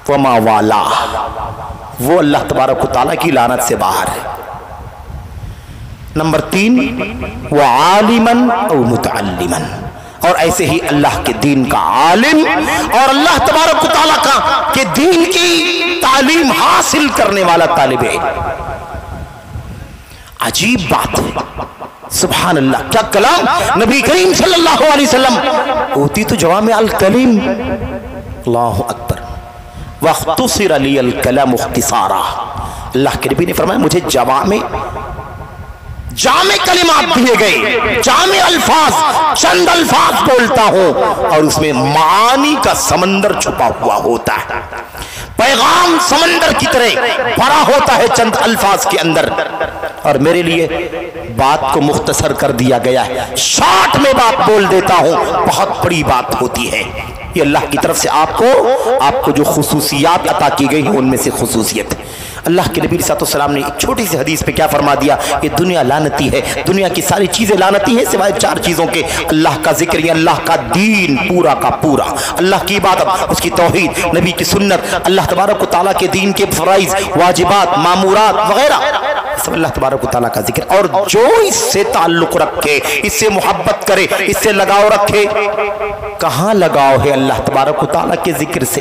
وما والا، وہ اللہ تبارک و تعالیٰ کی لعنت سے باہر ہے۔ نمبر 3 وعالما او متعلما، اور ایسے ہی اللہ کے دین کا عالم اور اللہ تبارک و تعالیٰ کا کہ دین کی تعلیم حاصل کرنے والا طالب علم۔ عجیب بات ہے، سبحان اللہ، کیا کلام نبی کریم صلی اللہ علیہ وسلم، ہوتی تو جوامع الکلم، اللہ اکبر، واختصر لی الکلام اختصارا، اللہ کے نبی نے فرمایا مجھے جامع کلمات دیے گئے، جامع الفاظ، چند الفاظ بولتا ہوں اور اس میں معانی کا سمندر چھپا ہوا ہوتا ہے، پیغام سمندر کی طرح بھرا ہوتا ہے چند الفاظ کے اندر، اور میرے لیے بات کو مختصر کر دیا گیا ہے، شارٹ میں بات بول دیتا ہوں، بہت بڑی بات ہوتی ہے۔ یہ اللہ کی طرف سے آپ کو جو خصوصیات عطا کی گئی ہیں ان میں سے خصوصیت ہے۔ اللہ کے نبی صلی اللہ علیہ وسلم نے ایک چھوٹی سی حدیث پہ کیا فرما دیا؟ یہ دنیا لعنتی ہے، دنیا کی ساری چیزیں لعنتی ہیں سوائے 4 چیزوں کے: اللہ کا ذکر، یہ اللہ کا دین پورا کا پورا، اللہ کی عبادت، اس کی توحید، نبی کی سنت، اللہ تبارک و تعالیٰ کے دین کے فرائض، واجبات، مامورات وغیرہ، سب اللہ تبارک و تعالیٰ کا ذکر۔ اور جو اس سے تعلق رکھے، اس سے محبت کرے، اس سے لگاؤ رکھے، کہاں لگاؤ ہے؟ اللہ تبارک و تعالیٰ کے ذکر سے۔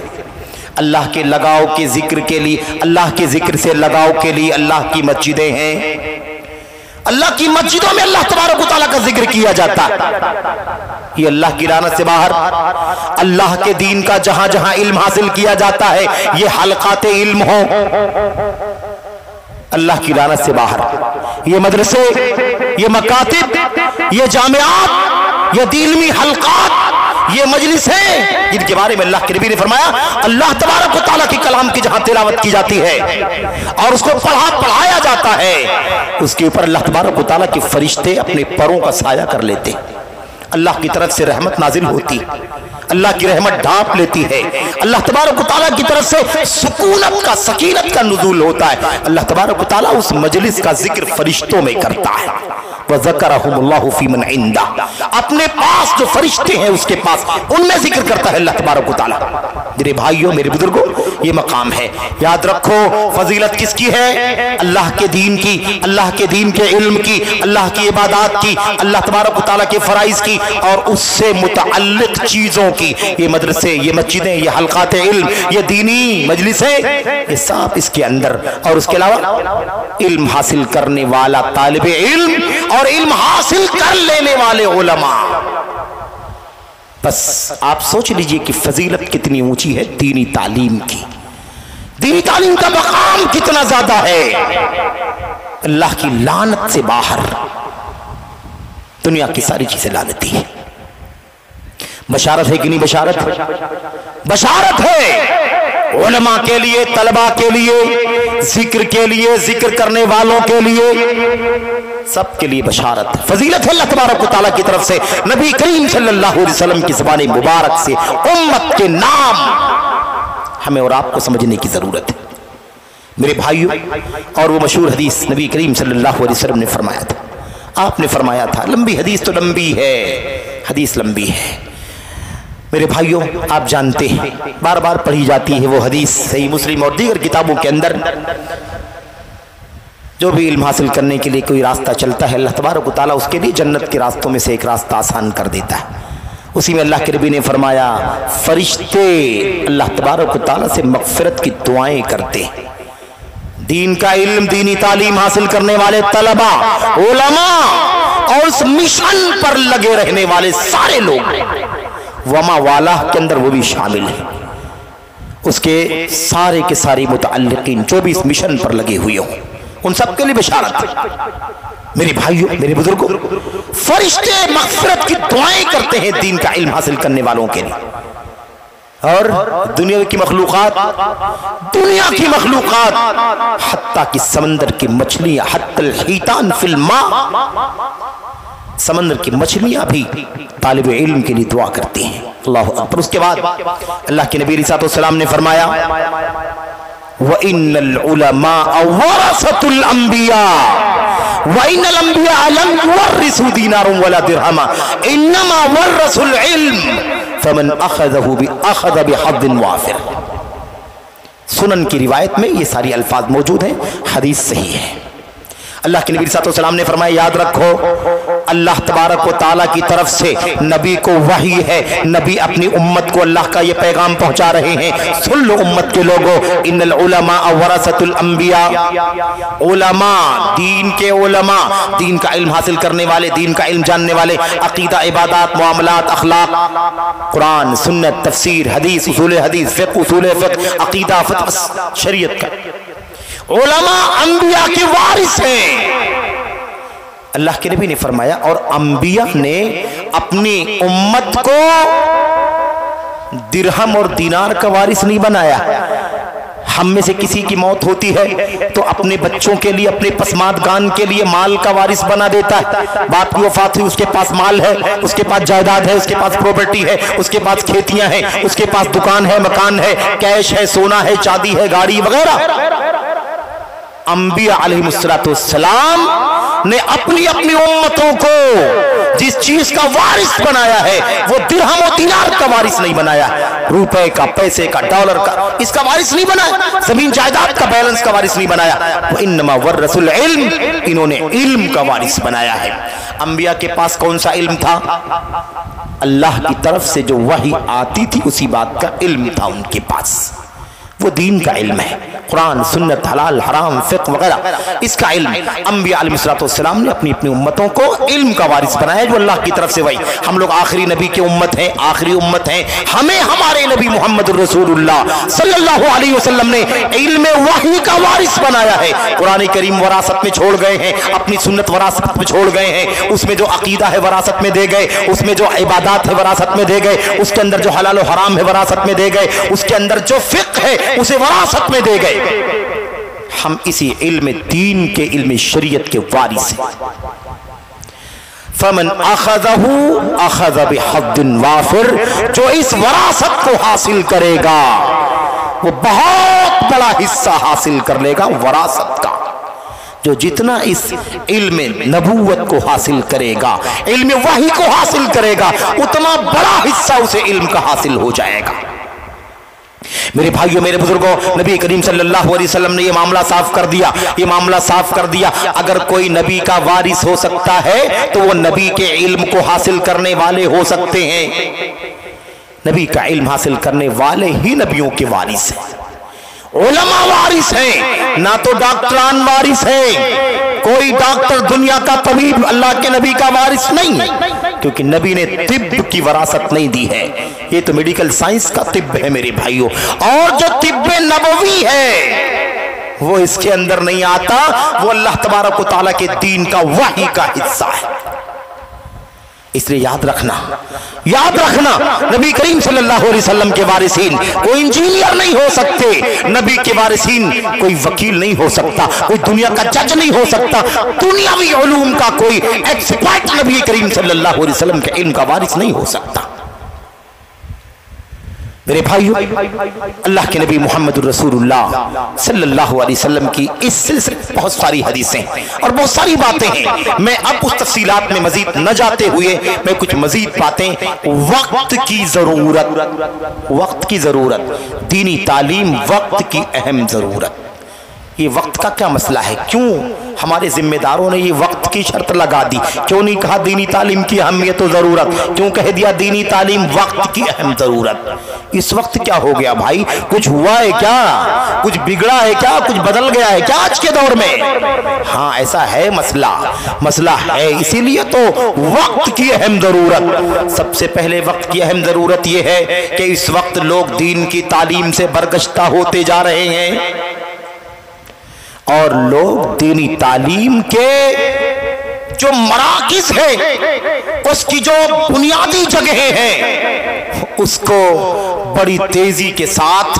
اللہ کے لگاؤ کے ذکر کے لیے، اللہ کے ذکر سے لگاؤ کے لیے اللہ کی مسجدیں ہیں، اللہ کی مسجدوں میں اللہ تبارک و تعالیٰ کا ذکر کیا جاتا ہے۔ یہ اللہ کی لعنت سے باہر اللہ کے دین کا جہاں جہاں علم حاصل کیا جاتا ہے، یہ حلقات علم ہوں، اللہ کی لعنت سے باہر یہ مدرسے، یہ مکاتب، یہ جامعات، یہ علمی حلقات، یہ مجلس ہیں جن کے بارے میں اللہ کے نبی نے فرمایا اللہ تبارک و تعالیٰ کی کلام کی جہاں تلاوت کی جاتی ہے اور اس کو پڑھایا جاتا ہے، اس کے اوپر اللہ تبارک و تعالیٰ کے فرشتے اپنے پروں کا سایہ کر لیتے، اللہ کی طرف سے رحمت نازل ہوتی، اللہ کی رحمت ڈھانپ لیتی ہے، اللہ تبارک و تعالیٰ کی طرف سے سکونت کا، سکینت کا نزول ہوتا ہے۔ اللہ تبارک و تعالیٰ اس مجلس کا ذکر فرشتوں میں کرتا ہے۔ وَذَكَرَهُمُ اللَّهُ فِي مَنْ عِنْدَهُ، اپنے پاس جو فرشتے ہیں اس کے پاس، ان میں ذکر کرتا ہے اللہ تبارک و تعالیٰ۔ میرے بھائیوں، میرے بزرگوں، یہ مقام ہے، یاد رکھو فضیلت کس کی ہے؟ اللہ کے دین کی، اللہ کے دین کے علم کی، اللہ کی عبادات کی، اللہ تبارک و تعالیٰ کے فرائض کی اور اس سے متعلق چیزوں کی۔ یہ مدرسے، یہ مسجدیں، یہ حلقات علم، یہ دینی مجلسیں، یہ سب اس کے اندر، اور اس کے علاوہ علم حاصل کرنے والا طالب علم اور علم حاصل کر لینے والے علماء۔ بس آپ سوچ لیجئے کہ فضیلت کتنی اونچی ہے دینی تعلیم کی، دینی تعلیم کا مقام کتنا زیادہ ہے۔ اللہ کی لعنت سے باہر دنیا کی ساری چیزیں لعنتی ہیں۔ بشارت ہے کہ نہیں بشارت؟ بشارت ہے علماء کے لیے، طلباء کے لیے، ذکر کے لیے، ذکر کرنے والوں کے لیے، سب کے لیے بشارت ہے، فضیلت ہے اللہ تبارک و تعالیٰ کی طرف سے، نبی کریم صلی اللہ علیہ وسلم کی زبان مبارک سے امت کے نام ہمیں اور آپ کو سمجھنے کی ضرورت ہے میرے بھائیوں۔ اور وہ مشہور حدیث نبی کریم صلی اللہ علیہ وسلم نے فرمایا تھا، آپ نے فرمایا تھا، لمبی حدیث تو لمبی ہے، حدیث لمبی ہے میرے بھائیوں، آپ جانتے ہیں بار بار پڑھی جاتی ہے وہ حدیث، صحیح مسلم اور دیگر کتابوں کے اندر، جو بھی علم حاصل کرنے کے لیے کوئی راستہ چلتا ہے اللہ تبارک و تعالیٰ اس کے لیے جنت کے راستوں میں سے ایک راستہ آسان کر دیتا ہے۔ اسی میں اللہ کے نبی نے فرمایا فرشتے اللہ تبارک و تعالیٰ سے مغفرت کی دعائیں کرتے ہیں۔ دین کا علم، دینی تعلیم حاصل کرنے والے طلباء، علماء اور اس مشن پر لگے رہنے والے سارے لوگ، وما والا کے اندر وہ بھی شامل ہیں، اس کے سارے کے سارے متعلقین جو بھی اس مشن پر لگے ہوئے ہوں، ان سب کے لیے بشارت ہے میرے بھائیوں، میرے بزرگوں۔ فرشتے مغفرت کی دعائیں کرتے ہیں دین کا علم حاصل کرنے والوں کے لیے، اور دنیا کی مخلوقات، دنیا کی مخلوقات، حتیٰ کہ سمندر کی مچھلیاں، حتی الحیتان فی الماء، سمندر کی مچھلیاں بھی طالب علم کے لیے دعا کرتی ہیں۔ اللہ اکبر۔ اس کے بعد اللہ کے نبی علیہ الصلوۃ والسلام نے فرمایا وَإِنَّ الْعُلَمَاءَ وَرَثَةُ الْأَنْبِيَاءِ وَإِنَّ الْأَنْبِيَاءَ لَمْ يُوَرِّثُوا دِينَارًا وَلَا دِرْهَمًا إِنَّمَا وَرَّثُوا الْعِلْمَ فَمَنْ أَخَذَ بِحَظٍّ وَافِرٍ۔ سنن کی روایت میں یہ ساری الفاظ موجود ہیں، حدیث صحیح ہے۔ اللہ کے نبی صلی اللہ علیہ وسلم نے فرمایا یاد رکھو اللہ تبارک و تعالیٰ کی طرف سے نبی کو وحی ہے، نبی اپنی امت کو اللہ کا یہ پیغام پہنچا رہے ہیں، سن لو امت کے لوگوں، ان العلماء ورثۃ الانبیاء، علماء، دین کے علماء، دین کا علم حاصل کرنے والے، دین کا علم جاننے والے، عقیدہ، عبادات، معاملات، اخلاق، قرآن، سنت، تفسیر، حدیث، اصول حدیث، فقہ، اصول فقہ، عقیدہ، فتویٰ شریعت کا، علماء انبیاء کے وارث ہیں۔ اللہ کے نبی نے فرمایا اور انبیاء نے اپنی امت کو درہم اور دینار کا وارث نہیں بنایا، ہم میں سے کسی کی موت ہوتی ہے تو اپنے بچوں کے لیے، اپنے پسماندگان کے لیے مال کا وارث بنا دیتا ہے. باپ کی وفات ہوئی، اس کے پاس مال ہے، اس کے پاس جائیداد ہے، اس کے پاس پراپرٹی ہے، اس کے پاس کھیتیاں ہیں، اس کے پاس دکان ہے، مکان ہے، کیش ہے، سونا ہے، چاندی ہے، گاڑی وغیرہ. انبیاء علیہ السلام نے اپنی امتوں کو جس چیز کا وارث بنایا ہے وہ درہم و دینار کا وارث نہیں بنایا، روپے کا، پیسے کا، ڈالر کا، اس کا وارث نہیں بنایا، زمین جائیداد کا، بیلنس کا وارث نہیں بنایا. وَإِنَّمَا وَرَّثُوا الْعِلْمَ، انہوں نے علم کا وارث بنایا ہے. انبیاء کے پاس کون سا علم تھا؟ اللہ کی طرف سے جو وحی آتی تھی اسی بات کا علم تھا ان کے پاس. وہ دین کا علم ہے، قرآن، سنت، حلال، حرام، فقہ وغیرہ، اس کا علم. انبیاء علیہ السلام نے اپنی امتوں کو علم کا وارث بنایا جو اللہ کی طرف سے وحی. ہم لوگ آخری نبی کی امت ہیں، آخری امت ہیں. ہمیں ہمارے نبی محمد رسول اللہ صلی اللہ علیہ وسلم نے علم وحی کا وارث بنایا ہے. قرآن کریم وراثت میں چھوڑ گئے ہیں، اپنی سنت وراثت میں چھوڑ گئے ہیں. اس میں جو عقیدہ ہے وراثت میں دے گئے، اس میں جو عبادات ہے وراثت میں دے گئے، اس کے اندر جو حلال و حرام ہے وراثت میں دے گئے، اس کے اندر جو فقہ ہے اسے وراثت میں دے گئے. ہم اسی علم دین کے، علم شریعت کے وارث ہیں. فمن اخذه اخذ بحظ وافر، جو اس وراثت کو حاصل کرے گا وہ بہت بڑا حصہ حاصل کر لے گا وراثت کا. جو جتنا اس علم نبوت کو حاصل کرے گا، علم وحی کو حاصل کرے گا، اتنا بڑا حصہ اسے علم کا حاصل ہو جائے گا. میرے بھائیوں، میرے بزرگوں، نبی کریم صلی اللہ علیہ وسلم نے یہ معاملہ صاف کر دیا، یہ معاملہ صاف کر دیا. اگر کوئی نبی کا وارث ہو سکتا ہے تو وہ نبی کے علم کو حاصل کرنے والے ہو سکتے ہیں. نبی کا علم حاصل کرنے والے ہی نبیوں کے وارث ہیں. علماء وارث ہیں، نہ تو ڈاکٹران وارث ہیں. کوئی ڈاکٹر دنیا کا طبیب اللہ کے نبی کا وارث نہیں ہے، کیونکہ نبی نے طب کی وراثت نہیں دی ہے. یہ تو میڈیکل سائنس کا طب ہے میرے بھائیوں. اور جو طب نبوی ہے وہ اس کے اندر نہیں آتا، وہ اللہ تبارک و تعالیٰ کے دین کا وحی کا حصہ ہے. اس لیے یاد رکھنا نبی کریم صلی اللہ علیہ وسلم کے وارثین کوئی انجینئر نہیں ہو سکتے، نبی کے وارثین کوئی وکیل نہیں ہو سکتا، کوئی دنیا کا جج نہیں ہو سکتا، دنیاوی علوم کا کوئی ایکسپرٹ نبی کریم صلی اللہ علیہ وسلم کے علم کا وارث نہیں ہو سکتا. میرے بھائیو، اللہ کے نبی محمد رسول اللہ صلی اللہ علیہ وسلم کی اس سلسلے بہت ساری حدیثیں اور بہت ساری باتیں ہیں. میں اب اس تفصیلات میں مزید نہ جاتے ہوئے میں کچھ مزید باتیں، وقت کی ضرورت، دینی تعلیم وقت کی اہم ضرورت. یہ وقت کا کیا مسئلہ ہے؟ کیوں ہمارے ذمہ داروں نے یہ وقت کی شرط لگا دی؟ کیوں نہیں کہا دینی تعلیم کی اہمیت و ضرورت؟ کیوں کہہ دیا دینی تعلیم وقت کی اہم ضرورت؟ اس وقت کیا ہو گیا بھائی؟ کچھ ہوا ہے کیا؟ کچھ بگڑا ہے کیا؟ کچھ بدل گیا ہے کیا آج کے دور میں؟ ہاں ایسا ہے، مسئلہ ہے. اسی لیے تو وقت کی اہم ضرورت. سب سے پہلے وقت کی اہم ضرورت یہ ہے کہ اس وقت لوگ دین کی تعلیم سے برگشتہ ہوتے جا رہے ہیں، اور لوگ دینی تعلیم کے جو مراکز ہیں، اس کی جو بنیادی جگہیں ہیں، اس کو بڑی تیزی کے ساتھ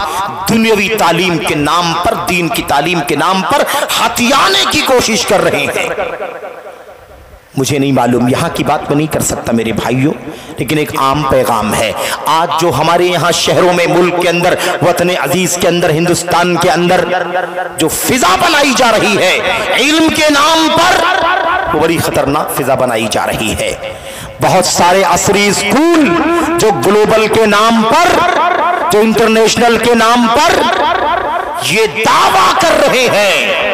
دنیاوی تعلیم کے نام پر، دین کی تعلیم کے نام پر ہتھیانے کی کوشش کر رہے ہیں. مجھے نہیں معلوم، یہاں کی بات میں نہیں کر سکتا میرے بھائیوں، لیکن ایک عام پیغام ہے. آج جو ہمارے یہاں شہروں میں، ملک کے اندر، وطن عزیز کے اندر، ہندوستان کے اندر جو فضا بنائی جا رہی ہے علم کے نام پر، وہ بڑی خطرناک فضا بنائی جا رہی ہے. بہت سارے عصری اسکول جو گلوبل کے نام پر، جو انٹرنیشنل کے نام پر یہ دعویٰ کر رہے ہیں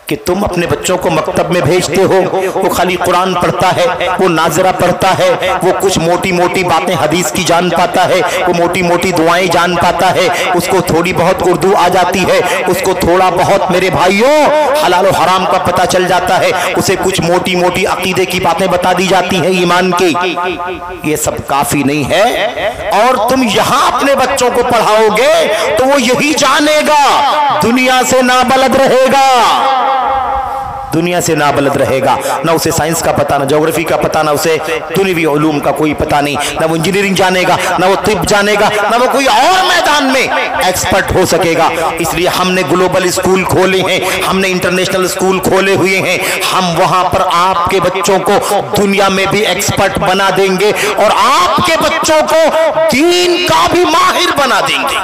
کہ تم اپنے بچوں کو مکتب میں بھیجتے ہو، وہ خالی قرآن پڑھتا ہے، وہ ناظرہ پڑھتا ہے، وہ کچھ موٹی موٹی باتیں حدیث کی جان پاتا ہے، وہ موٹی موٹی دعائیں جان پاتا ہے، اس کو تھوڑی بہت اردو آ جاتی ہے، اس کو تھوڑا بہت میرے بھائیوں حلال و حرام کا پتہ چل جاتا ہے، اسے کچھ موٹی موٹی عقیدے کی باتیں بتا دی جاتی ہیں، ایمان کی. یہ سب کافی نہیں ہے. اور تم یہاں اپنے بچوں کو پڑھاؤ گے تو وہ یہی جانے گا، دنیا سے نابلد رہے گا. دنیا سے نابلد رہے گا، نہ اسے سائنس کا پتہ، نہ جغرافی کا پتہ، نہ اسے دنیوی علوم کا کوئی پتہ نہیں، نہ وہ انجینئرنگ جانے گا، نہ وہ طب جانے گا، نہ وہ کوئی اور میدان میں ایکسپرٹ ہو سکے گا۔ اس لیے ہم نے گلوبل اسکول کھولے ہیں، ہم نے انٹرنیشنل اسکول کھولے ہوئے ہیں، ہم وہاں پر آپ کے بچوں کو دنیا میں بھی ایکسپرٹ بنا دیں گے اور آپ کے بچوں کو دین کا بھی ماہر بنا دیں گے۔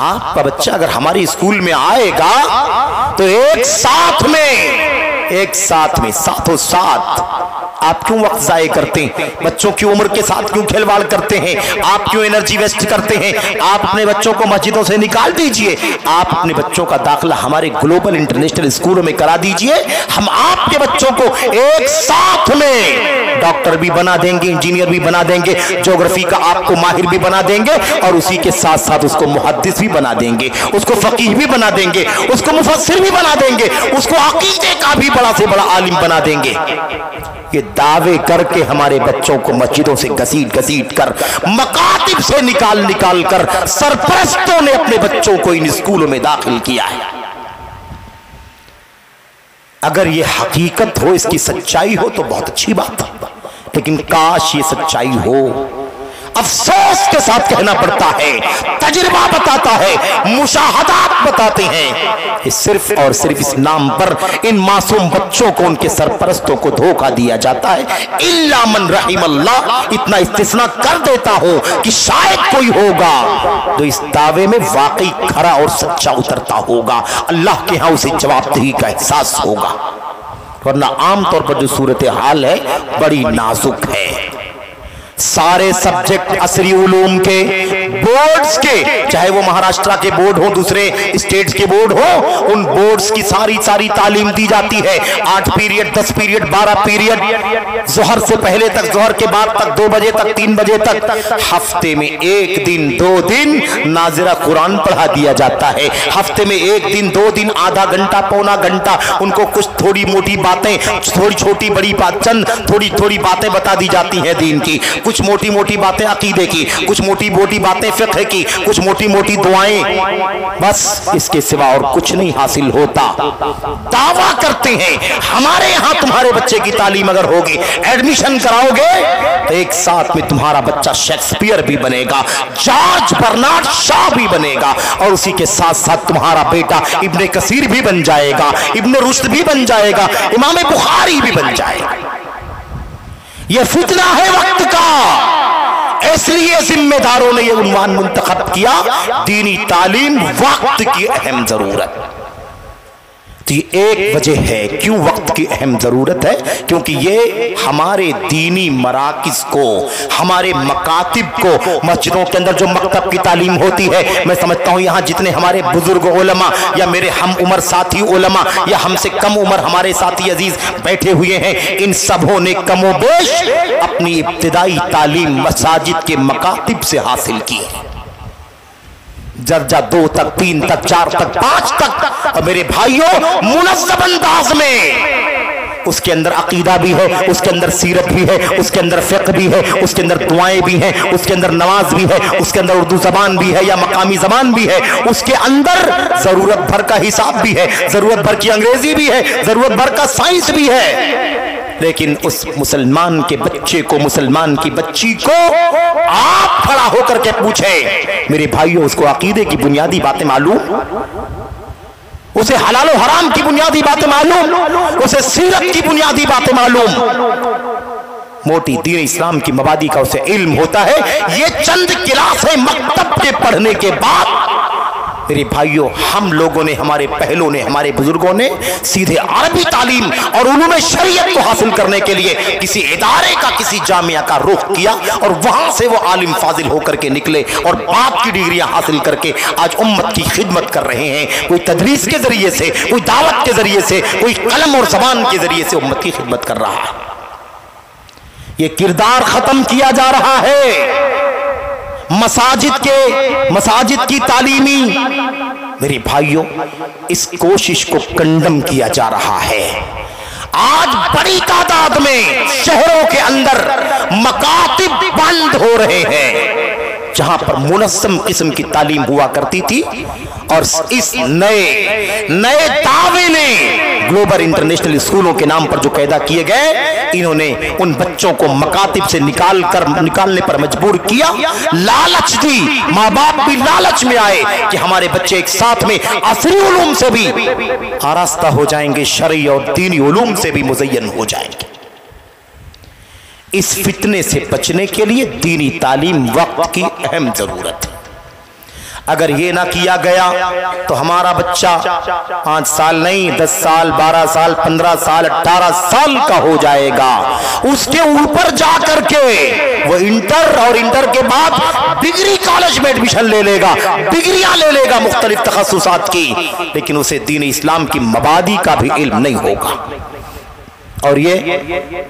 آپ کا بچہ اگر ہماری اسکول میں آئے گا تو ایک ساتھ میں ساتھوں ساتھ آپ کیوں وقت ضائع کرتے ہیں؟ بچوں کی عمر کے ساتھ کیوں کھلواڑ کرتے ہیں؟ آپ کیوں انرجی ویسٹ کرتے ہیں؟ آپ اپنے بچوں کو مسجدوں سے نکال دیجئے، آپ اپنے بچوں کا داخلہ ہمارے گلوبل انٹرنیشنل اسکولوں میں کرا دیجئے، ہم آپ کے بچوں کو ایک ساتھ میں ڈاکٹر بھی بنا دیں گے، انجینئر بھی بنا دیں گے، جغرافی کا آپ کو ماہر بھی بنا دیں گے، اور اسی کے ساتھ ساتھ اس کو محدث بھی بنا دیں گے، اس کو فقیہ بھی بنا دیں گے، اس کو مفسر بھی بنا دیں گے، اس کو عقیدے کا بھی بڑا سے بڑا عالم بنا دیں گے۔ یہ دعوے کر کے ہمارے بچوں کو مسجدوں سے گھسیٹ گھسیٹ کر، مکاتب سے نکال کر سرپرستوں نے اپنے بچوں کو ان اسکولوں میں داخل کیا ہے۔ اگر یہ حقیقت ہو، اس کی سچائی ہو تو بہت اچھی بات ہے، لیکن کاش یہ سچائی ہو۔ افسوس کے ساتھ کہنا پڑتا ہے، تجربہ بتاتا ہے، مشاہدات بتاتے ہیں کہ صرف اور صرف اس نام پر ان معصوم بچوں کو ان کے سرپرستوں کو دھوکہ دیا جاتا ہے۔ الا من رحم اللہ، اتنا استثناء کر دیتا ہوں کہ شاید کوئی ہوگا تو اس دعوے میں واقعی کھرا اور سچا اترتا ہوگا، اللہ کے ہاں اسے جواب دہی کا احساس ہوگا، ورنہ عام طور پر جو صورتحال ہے بڑی نازک ہے۔ سارے سبجیکٹ عصری علوم کے بورڈز کے، چاہے وہ مہاراشٹرا کے بورڈ ہو، دوسرے اسٹیٹس کے بورڈ ہو، ان بورڈز کی ساری تعلیم دی جاتی ہے۔ 8 پیریڈ، 10 پیریڈ، 12 پیریڈ، ظہر سے پہلے تک، ظہر کے بعد تک، 2 بجے تک، 3 بجے تک، ہفتے میں 1 دن 2 دن ناظرہ قرآن پڑھا دیا جاتا ہے۔ ہفتے میں 1 دن 2 دن، آدھا گھنٹہ پونا گھنٹہ ان کو کچھ تھوڑی موٹی باتیں، تھوڑی چھوٹی بڑی بات، چند تھوڑی باتیں بتا دی جاتی ہیں دین کی، کچھ موٹی موٹی باتیں عقیدے کی، کچھ موٹی موٹی باتیں فقہ کی، کچھ موٹی موٹی دعائیں، بس اس کے سوا اور کچھ نہیں حاصل ہوتا۔ دعویٰ کرتے ہیں ہمارے یہاں تمہارے بچے کی تعلیم اگر ہوگی، ایڈمیشن کراؤ گے تو ایک ساتھ میں تمہارا بچہ شیکسپیئر بھی بنے گا، جارج برنارڈ شاہ بھی بنے گا، اور اسی کے ساتھ ساتھ تمہارا بیٹا ابن کثیر بھی بن جائے گا، ابن رشد بھی بن جائے گا، امام بخاری بھی بن جائے گا۔ یہ فتنہ ہے وقت کا، اس لیے ذمہ داروں نے یہ عنوان منتخب کیا، دینی تعلیم وقت کی اہم ضرورت۔ تو یہ ایک وجہ ہے کیوں وقت کی اہم ضرورت ہے، کیونکہ یہ ہمارے دینی مراکز کو، ہمارے مکاتب کو، مسجدوں کے اندر جو مکتب کی تعلیم ہوتی ہے، میں سمجھتا ہوں یہاں جتنے ہمارے بزرگ علماء یا میرے ہم عمر ساتھی علماء یا ہم سے کم عمر ہمارے ساتھی عزیز بیٹھے ہوئے ہیں، ان سبوں نے کم و بیش اپنی ابتدائی تعلیم مساجد کے مکاتب سے حاصل کی، درجہ 2 تک، 3 تک، 4 تک، 5 تک، اور میرے بھائیوں منظم انداز میں اس کے اندر عقیدہ بھی ہے، اس کے اندر سیرت بھی ہے، اس کے اندر فقہ بھی ہے، اس کے اندر دعائیں بھی ہیں، اس کے اندر نماز بھی ہے، اس کے اندر اردو زبان بھی ہے یا مقامی زبان بھی ہے، اس کے اندر ضرورت بھر کا حساب بھی ہے، ضرورت بھر کی انگریزی بھی ہے، ضرورت بھر کا سائنس بھی ہے۔ لیکن اس مسلمان کے بچے کو، مسلمان کی بچی کو آپ کھڑا ہو کر کے پوچھیں، میرے بھائیوں اس کو عقیدے کی بنیادی باتیں معلوم، اسے حلال و حرام کی بنیادی باتیں معلوم، اسے سیرت کی بنیادی باتیں معلوم، موٹی دین اسلام کی مبادی کا اسے علم ہوتا ہے۔ یہ چند کلاسیں مکتب کے پڑھنے کے بعد میرے بھائیوں ہم لوگوں نے، ہمارے پہلوں نے، ہمارے بزرگوں نے سیدھے عربی تعلیم اور علوم شریعت کو حاصل کرنے کے لیے کسی ادارے کا، کسی جامعہ کا رخ کیا، اور وہاں سے وہ عالم فاضل ہو کر کے نکلے اور باپ کی ڈگریاں حاصل کر کے آج امت کی خدمت کر رہے ہیں، کوئی تدریس کے ذریعے سے، کوئی دعوت کے ذریعے سے، کوئی قلم اور زبان کے ذریعے سے امت کی خدمت کر رہا ہے۔ یہ کردار ختم کیا جا رہا ہے، مساجد کی تعلیمی، میرے بھائیوں اس کوشش کو کنڈم کیا جا رہا ہے۔ آج بڑی تعداد میں شہروں کے اندر مکاتب بند ہو رہے ہیں، جہاں پر منظم قسم کی تعلیم ہوا کرتی تھی، اور اس نئے دعوے نے گلوبل انٹرنیشنل اسکولوں کے نام پر جو پیدا کیے گئے، انہوں نے ان بچوں کو مکاتب سے نکالنے پر مجبور کیا، لالچ دی، ماں باپ بھی لالچ میں آئے کہ ہمارے بچے ایک ساتھ میں عصری علوم سے بھی آراستہ ہو جائیں گے، شرعی اور دینی علوم سے بھی مزین ہو جائیں گے۔ اس فتنے سے بچنے کے لیے دینی تعلیم وقت کی اہم ضرورت ہے۔ اگر یہ نہ کیا گیا تو ہمارا بچہ 5 سال نہیں، 10 سال، 12 سال، 15 سال، 18 سال کا ہو جائے گا، اس کے اوپر جا کر کے وہ انٹر اور انٹر کے بعد ڈگری کالج میں ایڈمیشن لے لے گا، ڈگریاں لے لے گا مختلف تخصصات کی، لیکن اسے دین اسلام کی مبادی کا بھی علم نہیں ہوگا۔ اور یہ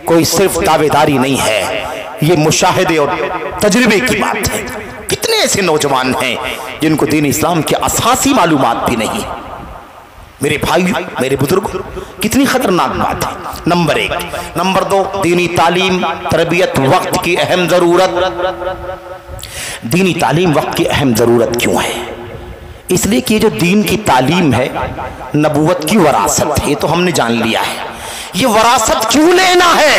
کوئی صرف دعوے داری نہیں ہے، یہ مشاہدے اور تجربے کی بات ہے۔ کتنے ایسے نوجوان ہیں جن کو دین اسلام کے اساسی معلومات بھی نہیں۔ میرے بھائی، میرے بزرگ، کتنی خطرناک بات ہے۔ نمبر 1۔ نمبر 2، دینی تعلیم تربیت وقت کی اہم ضرورت۔ دینی تعلیم وقت کی اہم ضرورت کیوں ہے؟ اس لیے کہ یہ جو دین کی تعلیم ہے نبوت کی وراثت ہے، یہ تو ہم نے جان لیا ہے۔ یہ وراثت کیوں لینا ہے؟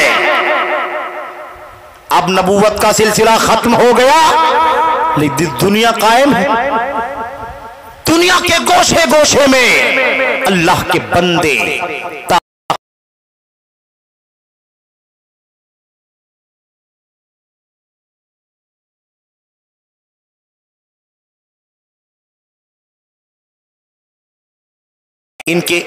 اب نبوت کا سلسلہ ختم ہو گیا، لیکن دنیا قائم ہے۔ دنیا کے گوشے گوشے میں اللہ کے بندے ان کے